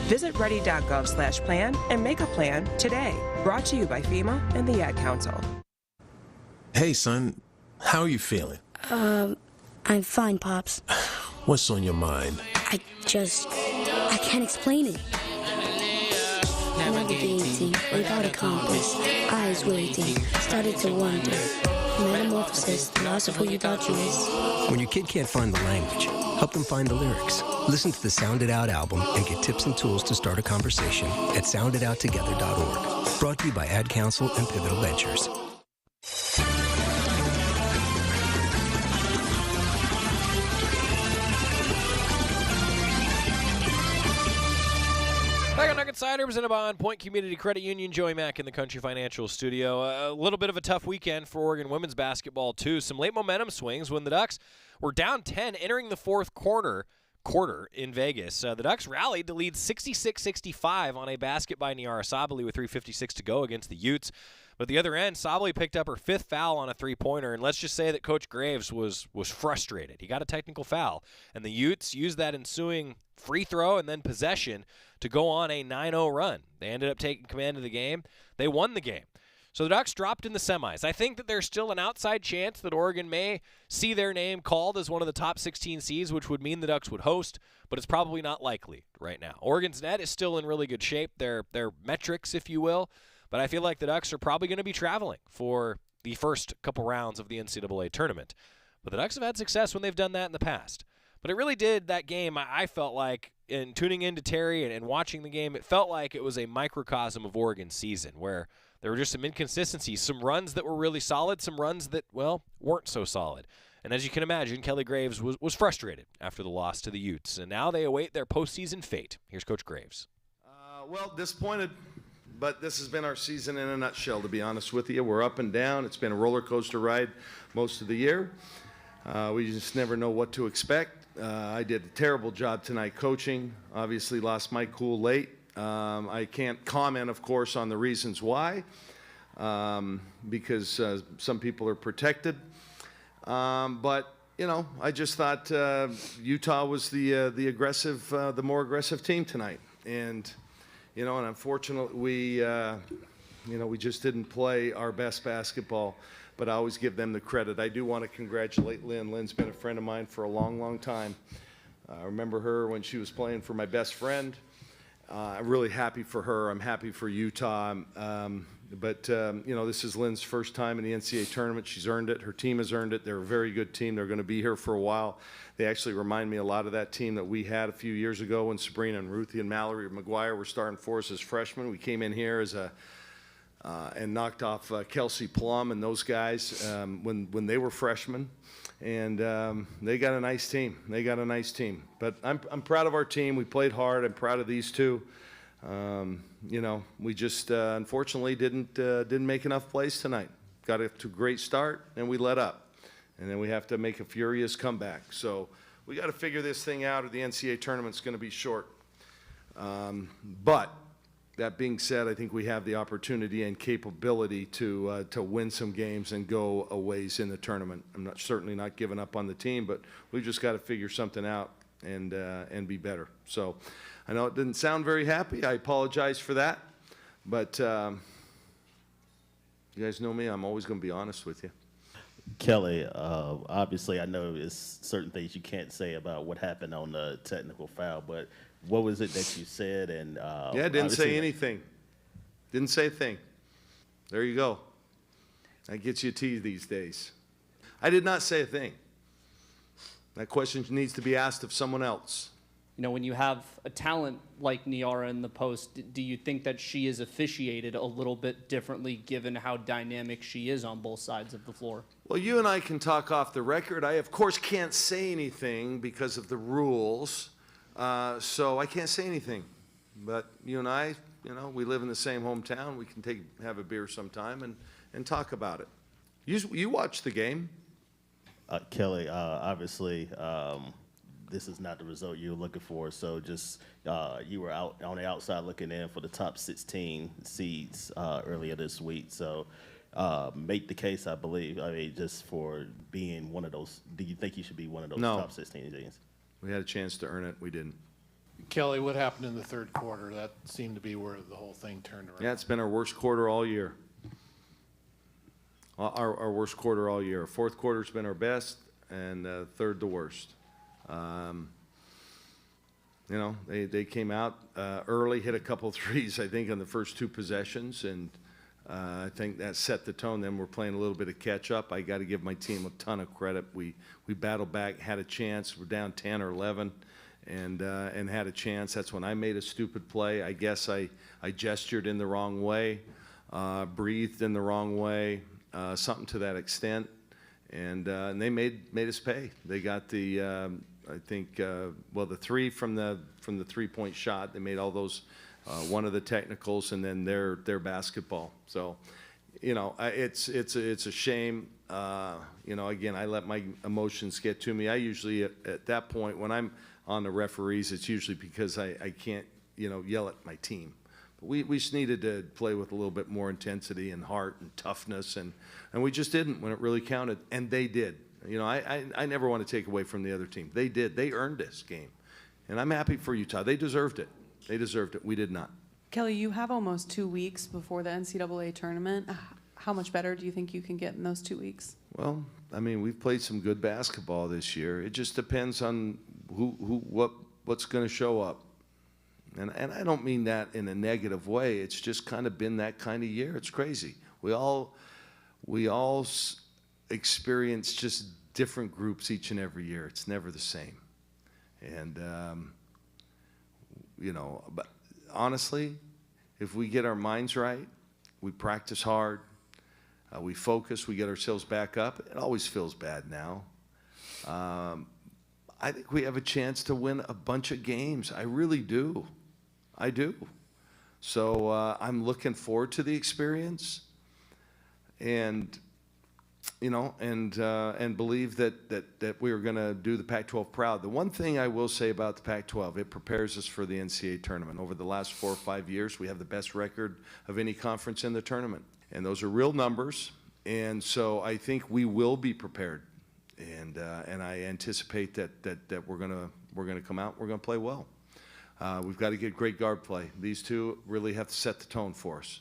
[SPEAKER 22] Visit ready.gov/plan and make a plan today. Brought to you by FEMA and the Ad Council.
[SPEAKER 23] Hey, son, how are you feeling?
[SPEAKER 24] I'm fine, Pops.
[SPEAKER 23] What's on your mind?
[SPEAKER 24] I can't explain it. Navigating without a compass, eyes waiting, started to wonder. Metamorphosis, the loss of who you thought you was.
[SPEAKER 25] When your kid can't find the language, help them find the lyrics. Listen to the Sound It Out album and get tips and tools to start a conversation at sounditouttogether.org. Brought to you by Ad Council and Pivotal Ventures.
[SPEAKER 7] Back on Duck Insider, presented by On Point Community Credit Union. Joey Mack in the Country Financial Studio. A little bit of a tough weekend for Oregon women's basketball, too. Some late momentum swings when the Ducks were down 10 entering the fourth quarter in Vegas. The Ducks rallied to lead 66-65 on a basket by Niara Sabally with 3:56 to go against the Utes. But at the other end, Sabally picked up her 5th foul on a three-pointer, and let's just say that Coach Graves was frustrated. He got a technical foul, and the Utes used that ensuing free throw and then possession to go on a 9-0 run. They ended up taking command of the game. They won the game. So the Ducks dropped in the semis. I think that there's still an outside chance that Oregon may see their name called as one of the top 16 seeds, which would mean the Ducks would host, but it's probably not likely right now. Oregon's net is still in really good shape, their metrics, if you will, but I feel like the Ducks are probably going to be traveling for the first couple rounds of the NCAA tournament. But the Ducks have had success when they've done that in the past. But it really did, that game, I felt like, in tuning into Terry and watching the game, it felt like it was a microcosm of Oregon's season where there were just some inconsistencies, some runs that were really solid, some runs that, well, weren't so solid. And as you can imagine, Kelly Graves was frustrated after the loss to the Utes. And now they await their postseason fate. Here's Coach Graves.
[SPEAKER 26] Well, disappointed, but this has been our season in a nutshell, to be honest with you. We're up and down. It's been a roller coaster ride most of the year. We just never know what to expect. I did a terrible job tonight coaching. Obviously lost my cool late. I can't comment, of course, on the reasons why, because some people are protected. But you know, I just thought Utah was the more aggressive team tonight, and you know, and unfortunately we just didn't play our best basketball. But I always give them the credit. I do want to congratulate Lynn. Lynn's been a friend of mine for a long, long time. I remember her when she was playing for my best friend. I'm really happy for her. I'm happy for Utah. But you know, this is Lynn's first time in the NCAA tournament. She's earned it. Her team has earned it. They're a very good team. They're going to be here for a while. They actually remind me a lot of that team that we had a few years ago when Sabrina and Ruthie and Mallory McGuire were starting for us as freshmen. We came in here as and knocked off Kelsey Plum and those guys when they were freshmen, and they got a nice team. But I'm proud of our team. We played hard. I'm proud of these two. You know, we just unfortunately didn't make enough plays tonight. Got it to a great start, and we let up, and then we have to make a furious comeback. So we got to figure this thing out, or the NCAA tournament's going to be short. But that being said, I think we have the opportunity and capability to win some games and go a ways in the tournament. I'm certainly not giving up on the team, but we've just got to figure something out and be better. So I know it didn't sound very happy. I apologize for that, but you guys know me. I'm always going to be honest with you.
[SPEAKER 1] Kelly, obviously I know there's certain things you can't say about what happened on the technical foul, but what was it that you said? And
[SPEAKER 26] yeah, didn't say anything. Didn't say a thing. There you go. That gets you a T these days. I did not say a thing. That question needs to be asked of someone else.
[SPEAKER 3] You know, when you have a talent like Niara in the post, do you think that she is officiated a little bit differently given how dynamic she is on both sides of the floor?
[SPEAKER 26] Well, you and I can talk off the record. I, of course, can't say anything because of the rules. So I can't say anything, but you and I, you know, we live in the same hometown. We can have a beer sometime and talk about it. You watched the game.
[SPEAKER 1] Kelly, obviously, this is not the result you were looking for. So just you were out on the outside looking in for the top 16 seeds earlier this week. So make the case, I believe. I mean, just for being one of those. Do you think you should be one of those top 16 teams?
[SPEAKER 26] We had a chance to earn it. We didn't.
[SPEAKER 5] Kelly, what happened in the third quarter? That seemed to be where the whole thing turned around.
[SPEAKER 26] Yeah, it's been our worst quarter all year. Our worst quarter all year. Fourth quarter's been our best, and third the worst. You know, they came out early, hit a couple threes, I think, on the first two possessions, and I think that set the tone. Then we're playing a little bit of catch-up. I got to give my team a ton of credit. We battled back, had a chance. We're down 10 or 11, and had a chance. That's when I made a stupid play. I guess I gestured in the wrong way, breathed in the wrong way, something to that extent, and they made us pay. They got the I think the three from the 3-point shot. They made all those. One of the technicals, and then their basketball. So, you know, it's a shame. You know, again, I let my emotions get to me. I usually at that point when I'm on the referees, it's usually because I can't, you know, yell at my team. But we just needed to play with a little bit more intensity and heart and toughness, and we just didn't when it really counted, and they did. You know, I never want to take away from the other team. They did. They earned this game, and I'm happy for Utah. They deserved it. They deserved it. We did not.
[SPEAKER 6] Kelly, you have almost 2 weeks before the NCAA tournament. How much better do you think you can get in those 2 weeks?
[SPEAKER 26] Well, I mean, we've played some good basketball this year. It just depends on what's going to show up. And I don't mean that in a negative way. It's just kind of been that kind of year. It's crazy. We all experience just different groups each and every year. It's never the same. And you know, but honestly, if we get our minds right, we practice hard, we focus, we get ourselves back up. It always feels bad now. I think we have a chance to win a bunch of games. I really do. I do. So I'm looking forward to the experience. And and believe that we were going to do the Pac-12 proud. The one thing I will say about the Pac-12, it prepares us for the NCAA tournament. Over the last 4 or 5 years, we have the best record of any conference in the tournament, and those are real numbers. And so I think we will be prepared, and I anticipate that we're gonna come out, we're gonna play well. We've got to get great guard play. These two really have to set the tone for us.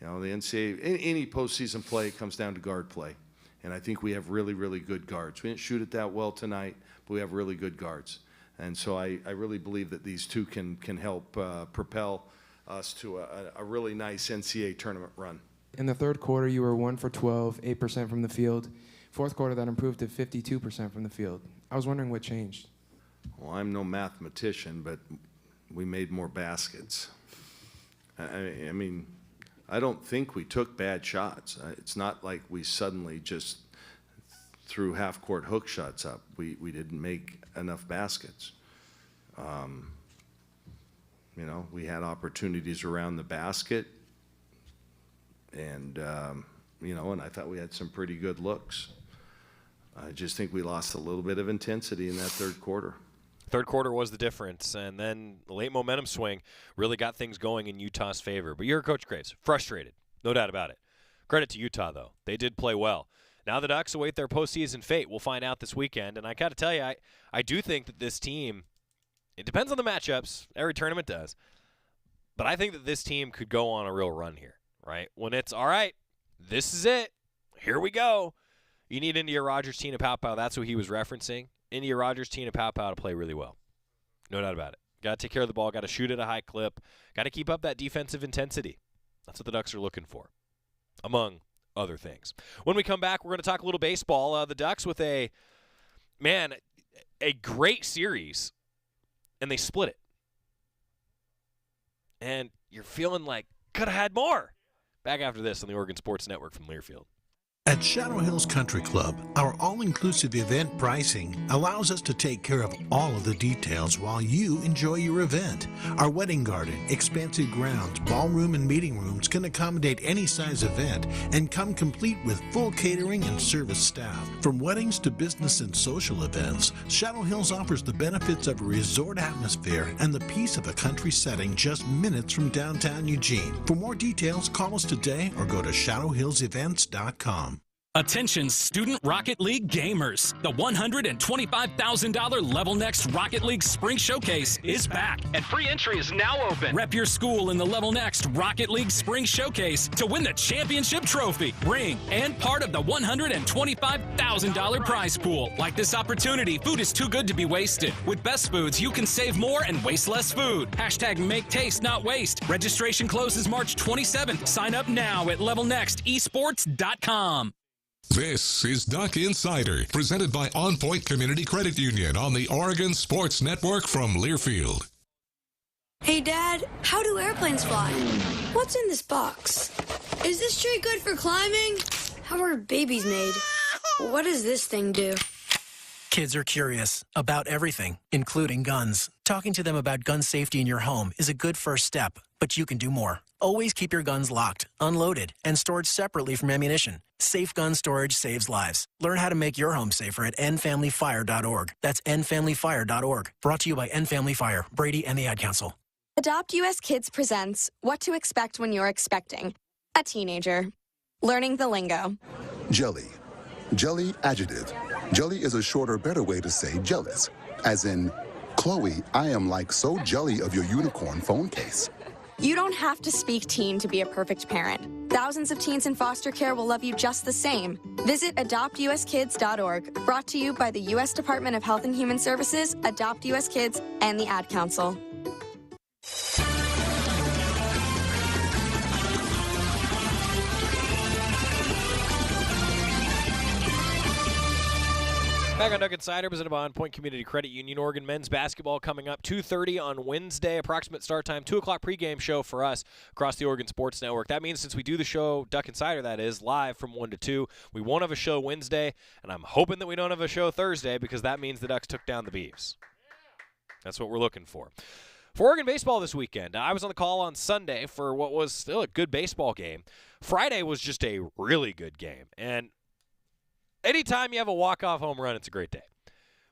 [SPEAKER 26] The NCAA, any postseason play comes down to guard play. And I think we have really, really good guards. We didn't shoot it that well tonight, but we have really good guards. And so I really believe that these two can help propel us to a really nice NCAA tournament run.
[SPEAKER 8] In the third quarter, you were 1 for 12, 8% from the field. Fourth quarter, that improved to 52% from the field. I was wondering what changed.
[SPEAKER 26] Well, I'm no mathematician, but we made more baskets. I mean, I don't think we took bad shots. It's not like we suddenly just threw half-court hook shots up. We didn't make enough baskets. We had opportunities around the basket, and and I thought we had some pretty good looks. I just think we lost a little bit of intensity in that third quarter.
[SPEAKER 7] Third quarter was the difference, and then the late momentum swing really got things going in Utah's favor. But you're Coach Graves, frustrated, no doubt about it. Credit to Utah, though. They did play well. Now the Ducks await their postseason fate. We'll find out this weekend, and I got to tell you, I do think that this team, it depends on the matchups. Every tournament does. But I think that this team could go on a real run here, right? When it's, all right, this is it. Here we go. You need India Rogers, Tina Paopao. That's what he was referencing. India Rogers, Tina Paopao to play really well. No doubt about it. Got to take care of the ball. Got to shoot at a high clip. Got to keep up that defensive intensity. That's what the Ducks are looking for, among other things. When we come back, we're going to talk a little baseball. The Ducks with a great series, and they split it. And you're feeling like, could have had more. Back after this on the Oregon Sports Network from Learfield.
[SPEAKER 9] At Shadow Hills Country Club, our all-inclusive event pricing allows us to take care of all of the details while you enjoy your event. Our wedding garden, expansive grounds, ballroom, and meeting rooms can accommodate any size event and come complete with full catering and service staff. From weddings to business and social events, Shadow Hills offers the benefits of a resort atmosphere and the peace of a country setting just minutes from downtown Eugene. For more details, call us today or go to shadowhillsevents.com.
[SPEAKER 10] Attention Student Rocket League gamers. The $125,000 Level Next Rocket League Spring Showcase is back, and free entry is now open. Rep your school in the Level Next Rocket League Spring Showcase to win the championship trophy, ring, and part of the $125,000 prize pool. Like this opportunity, food is too good to be wasted. With Best Foods, you can save more and waste less food. Hashtag make taste, not waste. Registration closes March 27th. Sign up now at levelnextesports.com.
[SPEAKER 2] This is Duck Insider, presented by On Point Community Credit Union on the Oregon Sports Network from Learfield.
[SPEAKER 24] Hey, Dad, how do airplanes fly? What's in this box? Is this tree good for climbing? How are babies made? What does this thing do?
[SPEAKER 11] Kids are curious about everything, including guns. Talking to them about gun safety in your home is a good first step, but you can do more. Always keep your guns locked, unloaded, and stored separately from ammunition. Safe gun storage saves lives. Learn how to make your home safer at endfamilyfire.org. That's endfamilyfire.org. Brought to you by End Family Fire, Brady, and the Ad Council.
[SPEAKER 19] Adopt US Kids presents What to Expect When You're Expecting a Teenager. Learning the lingo.
[SPEAKER 12] Jelly. Jelly adjective. Jelly is a shorter, better way to say jealous. As in, Chloe, I am like so jelly of your unicorn phone case.
[SPEAKER 19] You don't have to speak teen to be a perfect parent. Thousands of teens in foster care will love you just the same. Visit adoptuskids.org. Brought to you by the U.S. Department of Health and Human Services, Adopt U.S. Kids, and the Ad Council.
[SPEAKER 7] Back on Duck Insider, presented by On Point Community Credit Union. Oregon men's basketball coming up 2:30 on Wednesday. Approximate start time, 2 o'clock pregame show for us across the Oregon Sports Network. That means since we do the show, Duck Insider, that is, live from 1 to 2, we won't have a show Wednesday, and I'm hoping that we don't have a show Thursday because that means the Ducks took down the Beavs. That's what we're looking for. For Oregon baseball this weekend, I was on the call on Sunday for what was still a good baseball game. Friday was just a really good game, and anytime you have a walk-off home run, it's a great day.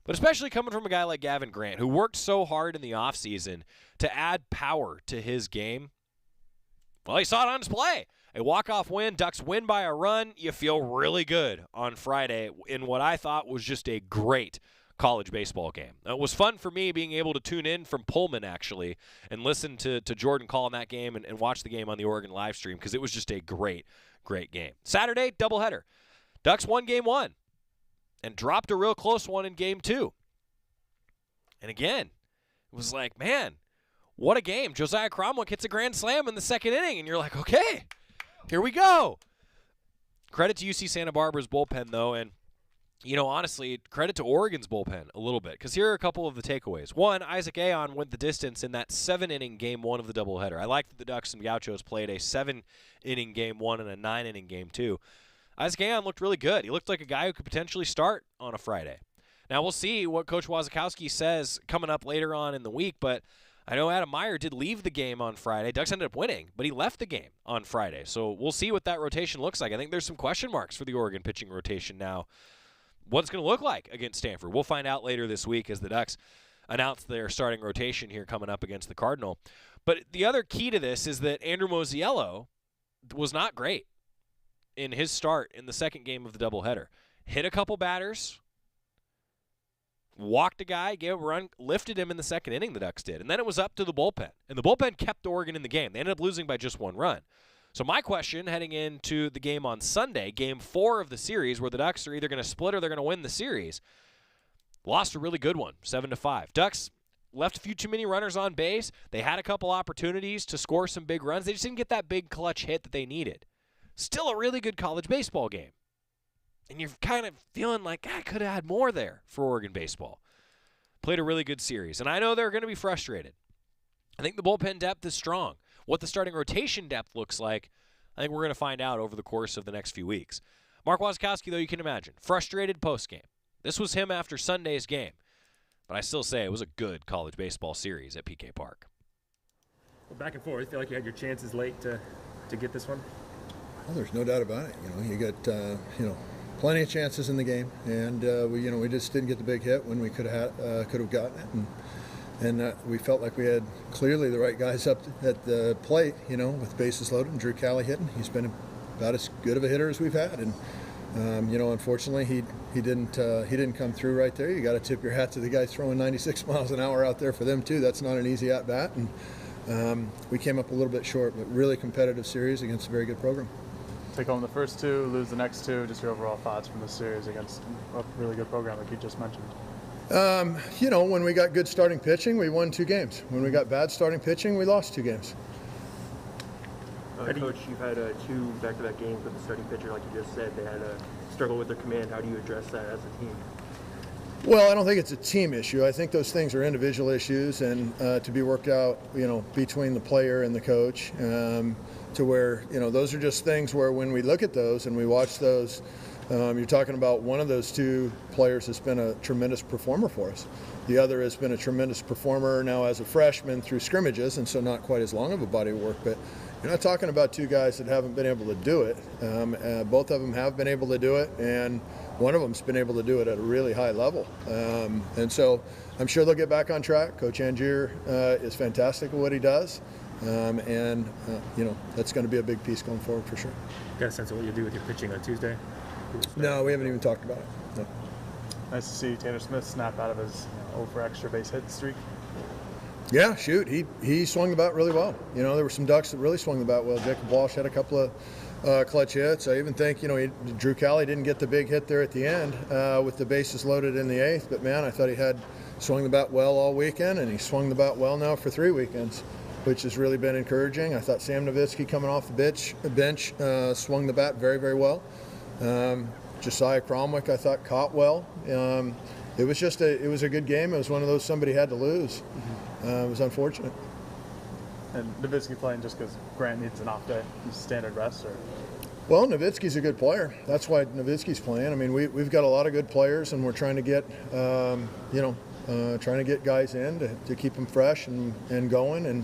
[SPEAKER 7] But especially coming from a guy like Gavin Grant, who worked so hard in the offseason to add power to his game, well, he saw it on display. A walk-off win, Ducks win by a run. You feel really good on Friday in what I thought was just a great college baseball game. It was fun for me being able to tune in from Pullman, actually, and listen to Jordan calling that game and watch the game on the Oregon live stream because it was just a great, great game. Saturday, doubleheader. Ducks won game 1 and dropped a real close one in game 2. And again, it was like, man, what a game. Josiah Cromwell hits a grand slam in the second inning, and you're like, okay, here we go. Credit to UC Santa Barbara's bullpen, though, and, you know, honestly, credit to Oregon's bullpen a little bit, because here are a couple of the takeaways. One, Isaac Aon went the distance in that 7-inning game 1 of the doubleheader. I like that the Ducks and Gauchos played a 7-inning game 1 and a 9-inning game 2. Isaac Aon looked really good. He looked like a guy who could potentially start on a Friday. Now, we'll see what Coach Wazakowski says coming up later on in the week, but I know Adam Meyer did leave the game on Friday. Ducks ended up winning, but he left the game on Friday. So we'll see what that rotation looks like. I think there's some question marks for the Oregon pitching rotation now. What it's going to look like against Stanford. We'll find out later this week as the Ducks announce their starting rotation here coming up against the Cardinal. But the other key to this is that Andrew Mosiello was not great in his start in the second game of the doubleheader. Hit a couple batters, walked a guy, gave a run, lifted him in the second inning, the Ducks did. And then it was up to the bullpen. And the bullpen kept Oregon in the game. They ended up losing by just 1 run. So my question heading into the game on Sunday, game 4 of the series, where the Ducks are either going to split or they're going to win the series, lost a really good one, 7-5. Ducks left a few too many runners on base. They had a couple opportunities to score some big runs. They just didn't get that big clutch hit that they needed. Still a really good college baseball game. And you're kind of feeling like, I could have had more there for Oregon baseball. Played a really good series. And I know they're going to be frustrated. I think the bullpen depth is strong. What the starting rotation depth looks like, I think we're going to find out over the course of the next few weeks. Mark Wazakowski, though, you can imagine, frustrated postgame. This was him after Sunday's game. But I still say it was a good college baseball series at PK Park.
[SPEAKER 13] Well, back and forth, I feel like you had your chances late to get this one?
[SPEAKER 14] Well, there's no doubt about it. You got plenty of chances in the game, and we just didn't get the big hit when we could have gotten it, and we felt like we had clearly the right guys up at the plate, with bases loaded and Drew Cali hitting. He's been about as good of a hitter as we've had, and unfortunately he didn't come through right there. You got to tip your hat to the guy throwing 96 miles an hour out there for them too. That's not an easy at bat, and we came up a little bit short, but really competitive series against a very good program.
[SPEAKER 15] Take home the first 2, lose the next 2. Just your overall thoughts from the series against a really good program like you just mentioned.
[SPEAKER 14] When we got good starting pitching, we won 2 games. When we got bad starting pitching, we lost 2 games.
[SPEAKER 16] Coach, you've had 2 back-to-back games with the starting pitcher, like you just said. They had a struggle with their command. How do you address that as a team?
[SPEAKER 14] Well, I don't think it's a team issue. I think those things are individual issues, and to be worked out, between the player and the coach. To where, those are just things where when we look at those and we watch those, you're talking about one of those 2 players has been a tremendous performer for us. The other has been a tremendous performer now as a freshman through scrimmages, and so not quite as long of a body of work. But you're not talking about 2 guys that haven't been able to do it. Both of them have been able to do it, and one of them's been able to do it at a really high level. And so I'm sure they'll get back on track. Coach Angier is fantastic at what he does. That's going to be a big piece going forward for sure.
[SPEAKER 13] Got a sense of what you'll do with your pitching on Tuesday?
[SPEAKER 14] No, we haven't even talked about it. No.
[SPEAKER 15] Nice to see Tanner Smith snap out of his 0 for extra base hit streak.
[SPEAKER 14] Yeah, shoot, he swung the bat really well. There were some Ducks that really swung the bat well. Jacob Walsh had a couple of clutch hits. I even think, Drew Cali didn't get the big hit there at the end with the bases loaded in the 8th. But, man, I thought he had swung the bat well all weekend, and he swung the bat well now for 3 weekends, which has really been encouraging. I thought Sam Nowitzki coming off the bench swung the bat very, very well. Josiah Cromwell, I thought, caught well. It was a good game. It was one of those somebody had to lose. It was unfortunate.
[SPEAKER 15] And Nowitzki playing just because Grant needs an off day, standard rest, or?
[SPEAKER 14] Well, Nowitzki's a good player. That's why Nowitzki's playing. I mean, we've got a lot of good players, and we're trying to get, guys in to keep them fresh and going. And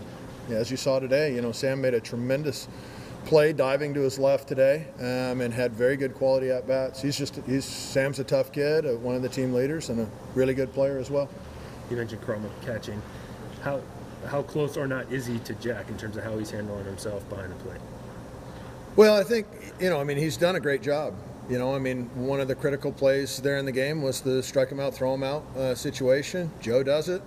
[SPEAKER 14] as you saw today, Sam made a tremendous play diving to his left today and had very good quality at bats. Sam's a tough kid, one of the team leaders, and a really good player as well.
[SPEAKER 13] You mentioned Chroma catching. How close or not is he to Jack in terms of how he's handling himself behind the plate?
[SPEAKER 14] Well, I think, he's done a great job. One of the critical plays there in the game was the strike him out, throw him out situation. Joe does it.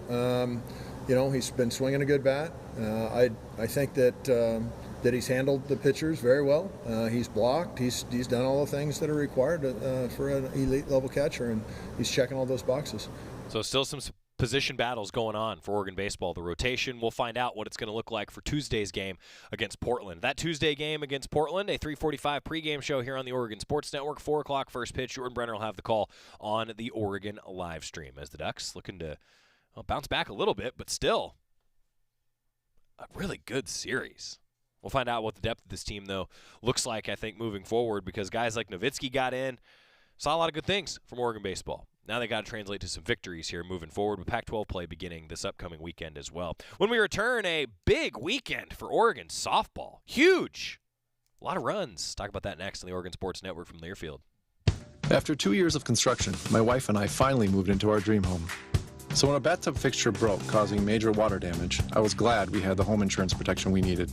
[SPEAKER 14] He's been swinging a good bat. I think that he's handled the pitchers very well. He's blocked. He's done all the things that are required for an elite level catcher, and he's checking all those boxes.
[SPEAKER 7] So still some position battles going on for Oregon baseball. The rotation, we'll find out what it's going to look like for Tuesday's game against Portland. That Tuesday game against Portland, a 3:45 pregame show here on the Oregon Sports Network. 4 o'clock first pitch. Jordan Brenner will have the call on the Oregon live stream as the Ducks looking to bounce back a little bit, but still a really good series. We'll find out what the depth of this team, though, looks like, I think, moving forward, because guys like Nowitzki got in, saw a lot of good things from Oregon baseball. Now they got to translate to some victories here moving forward, with Pac-12 play beginning this upcoming weekend as well. When we return, a big weekend for Oregon softball. Huge. A lot of runs. Talk about that next on the Oregon Sports Network from Learfield.
[SPEAKER 4] After 2 years of construction, my wife and I finally moved into our dream home. So when a bathtub fixture broke, causing major water damage, I was glad we had the home insurance protection we needed.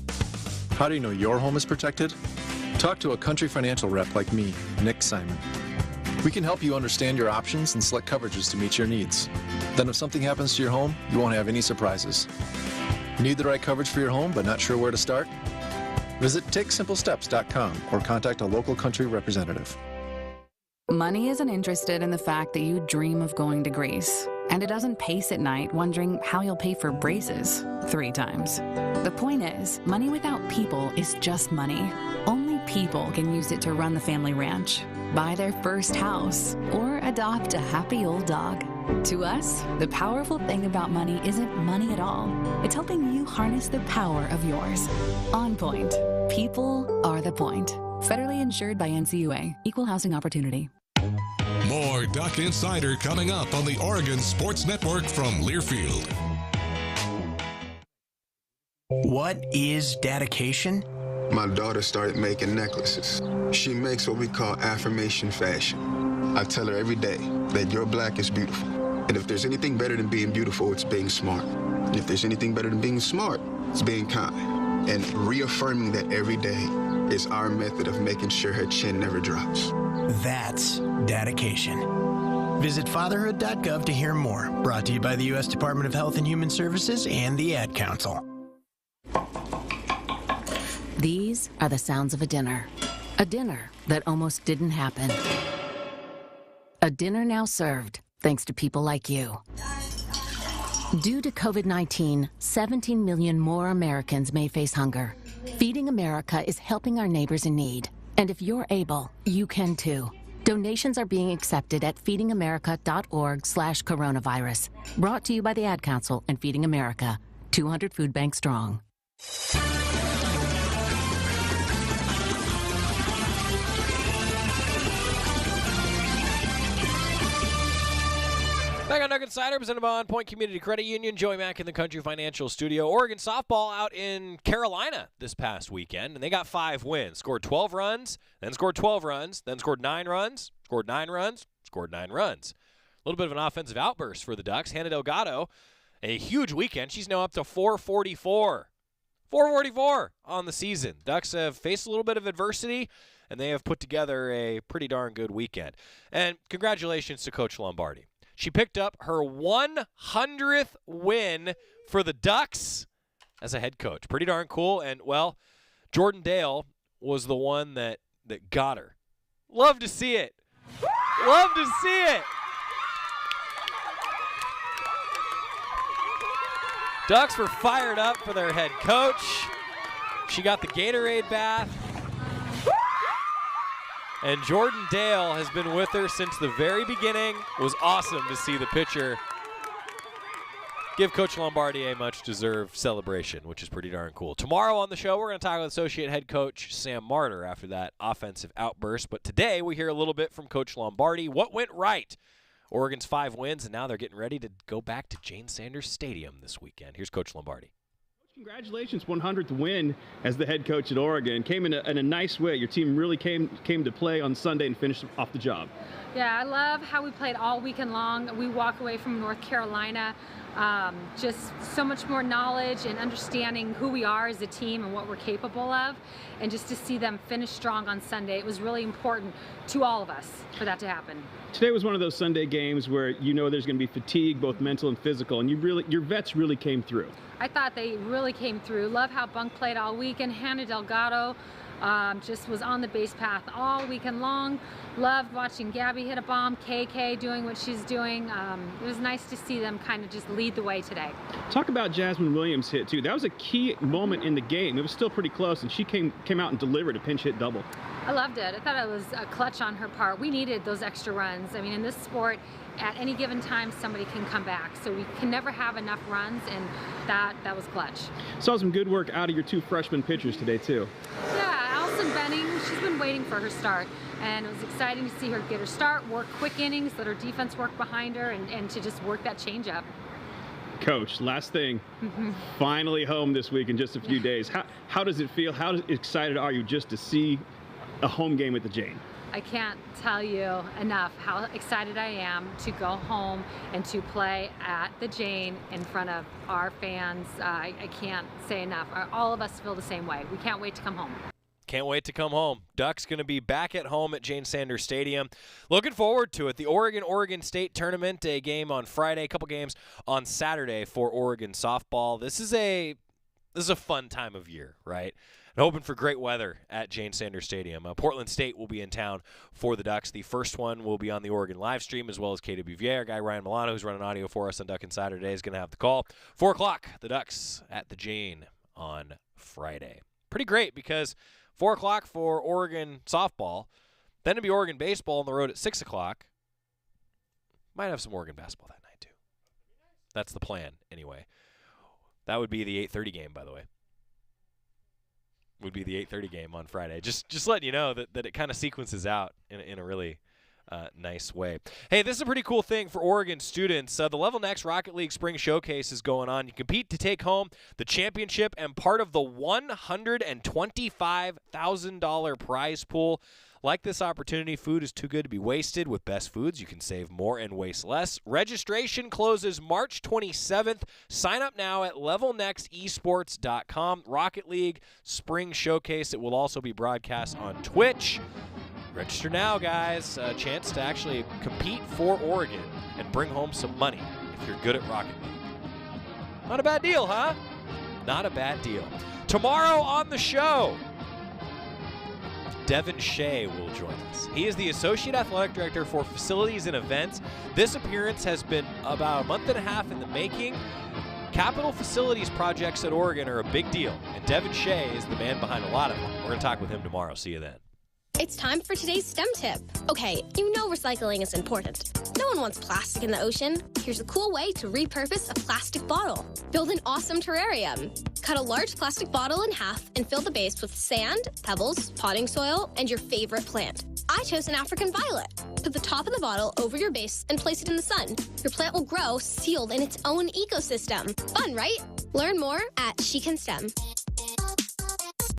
[SPEAKER 4] How do you know your home is protected? Talk to a Country Financial rep like me, Nick Simon. We can help you understand your options and select coverages to meet your needs. Then if something happens to your home, you won't have any surprises. Need the right coverage for your home but not sure where to start? Visit TakeSimpleSteps.com or contact a local Country representative.
[SPEAKER 17] Money isn't interested in the fact that you dream of going to Greece. And it doesn't pace at night wondering how you'll pay for braces 3 times. The point is, money without people is just money. Only people can use it to run the family ranch, buy their first house, or adopt a happy old dog. To us, the powerful thing about money isn't money at all. It's helping you harness the power of yours. On Point. People are the point. Federally insured by NCAA. Equal housing opportunity.
[SPEAKER 2] More Duck Insider coming up on the Oregon Sports Network from Learfield.
[SPEAKER 11] What is dedication?
[SPEAKER 18] My daughter started making necklaces. She makes what we call affirmation fashion. I tell her every day that your black is beautiful. And if there's anything better than being beautiful, it's being smart. And if there's anything better than being smart, it's being kind. And reaffirming that every day is our method of making sure her chin never drops.
[SPEAKER 11] That's dedication. Visit fatherhood.gov to hear more. Brought to you by the U.S. Department of Health and Human Services and the Ad Council.
[SPEAKER 17] These are the sounds of a dinner. A dinner that almost didn't happen. A dinner now served, thanks to people like you. Due to COVID-19, 17 million more Americans may face hunger. Feeding America is helping our neighbors in need. And if you're able, you can too. Donations are being accepted at feedingamerica.org/coronavirus. Brought to you by the Ad Council and Feeding America. 200 food banks strong.
[SPEAKER 7] Back on Duck Insider, presented by On Point Community Credit Union. Joey Mack in the Country Financial Studio. Oregon softball out in Carolina this past weekend, and they got 5 wins. Scored 12 runs, then scored 12 runs, then scored 9 runs, scored 9 runs, scored 9 runs. A little bit of an offensive outburst for the Ducks. Hannah Delgado, a huge weekend. She's now up to 444. 444 on the season. Ducks have faced a little bit of adversity, and they have put together a pretty darn good weekend. And congratulations to Coach Lombardi. She picked up her 100th win for the Ducks as a head coach. Pretty darn cool. And, well, Jordan Dale was the one that got her. Love to see it. Love to see it. Ducks were fired up for their head coach. She got the Gatorade bath. And Jordan Dale has been with her since the very beginning. It was awesome to see the pitcher give Coach Lombardi a much-deserved celebration, which is pretty darn cool. Tomorrow on the show, we're going to talk with Associate Head Coach Sam Martyr after that offensive outburst. But today, we hear a little bit from Coach Lombardi. What went right? Oregon's 5 wins, and now they're getting ready to go back to Jane Sanders Stadium this weekend. Here's Coach Lombardi.
[SPEAKER 3] Congratulations, 100th win as the head coach at Oregon. Came in a nice way. Your team really came to play on Sunday and finished off the job.
[SPEAKER 20] Yeah, I love how we played all weekend long. We walk away from North Carolina just so much more knowledge and understanding who we are as a team and what we're capable of. And just to see them finish strong on Sunday, it was really important to all of us for that to happen.
[SPEAKER 3] Today was one of those Sunday games where you know there's going to be fatigue, both mental and physical, and your vets really came through.
[SPEAKER 20] I thought they really came through. Love how Bunk played all weekend. Hannah Delgado just was on the base path all weekend long. Loved watching Gabby hit a bomb, KK doing what she's doing. It was nice to see them kind of just lead the way today.
[SPEAKER 3] Talk about Jasmine Williams' hit, too. That was a key moment in the game. It was still pretty close, and she came out and delivered a pinch hit double.
[SPEAKER 20] I loved it. I thought it was a clutch on her part. We needed those extra runs. I mean, in this sport, at any given time, somebody can come back. So we can never have enough runs, and that was clutch.
[SPEAKER 3] Saw some good work out of your two freshman pitchers today, too.
[SPEAKER 20] Yeah, Allison Benning, she's been waiting for her start. And it was exciting to see her get her start, work quick innings, let her defense work behind her, and to just work that changeup.
[SPEAKER 3] Coach, last thing, finally home this week in just a few days. How does it feel? How excited are you just to see a home game at the Jane?
[SPEAKER 20] I can't tell you enough how excited I am to go home and to play at the Jane in front of our fans. I can't say enough. All of us feel the same way. We can't wait to come home.
[SPEAKER 7] Can't wait to come home. Ducks going to be back at home at Jane Sanders Stadium. Looking forward to it. The Oregon State Tournament, a game on Friday, a couple games on Saturday for Oregon softball. This is a fun time of year, right? And hoping for great weather at Jane Sanders Stadium. Portland State will be in town for the Ducks. The first one will be on the Oregon live stream, as well as KWVA. Our guy Ryan Milano, who's running audio for us on Duck Insider today, is going to have the call. 4 o'clock, the Ducks at the Jane on Friday. Pretty great because 4 o'clock for Oregon softball. Then it'll be Oregon baseball on the road at 6 o'clock. Might have some Oregon basketball that night, too. That's the plan, anyway. That would be the 8:30 game, by the way. Would be the 8:30 game on Friday. Just letting you know that it kind of sequences out in a really nice way. Hey, this is a pretty cool thing for Oregon students. The Level Next Rocket League Spring Showcase is going on. You compete to take home the championship and part of the $125,000 prize pool. Like this opportunity, food is too good to be wasted. With Best Foods, you can save more and waste less. Registration closes March 27th. Sign up now at levelnextesports.com. Rocket League Spring Showcase. It will also be broadcast on Twitch. Register now, guys. A chance to actually compete for Oregon and bring home some money if you're good at Rocket League. Not a bad deal, huh? Not a bad deal. Tomorrow on the show, Devin Shea will join us. He is the Associate Athletic Director for Facilities and Events. This appearance has been about a month and a half in the making. Capital facilities projects at Oregon are a big deal, and Devin Shea is the man behind a lot of them. We're going to talk with him tomorrow. See you then.
[SPEAKER 21] It's time for today's STEM tip. Okay, you know recycling is important. No one wants plastic in the ocean. Here's a cool way to repurpose a plastic bottle. Build an awesome terrarium. Cut a large plastic bottle in half and fill the base with sand, pebbles, potting soil, and your favorite plant. I chose an African violet. Put the top of the bottle over your base and place it in the sun. Your plant will grow sealed in its own ecosystem. Fun, right? Learn more at She Can STEM.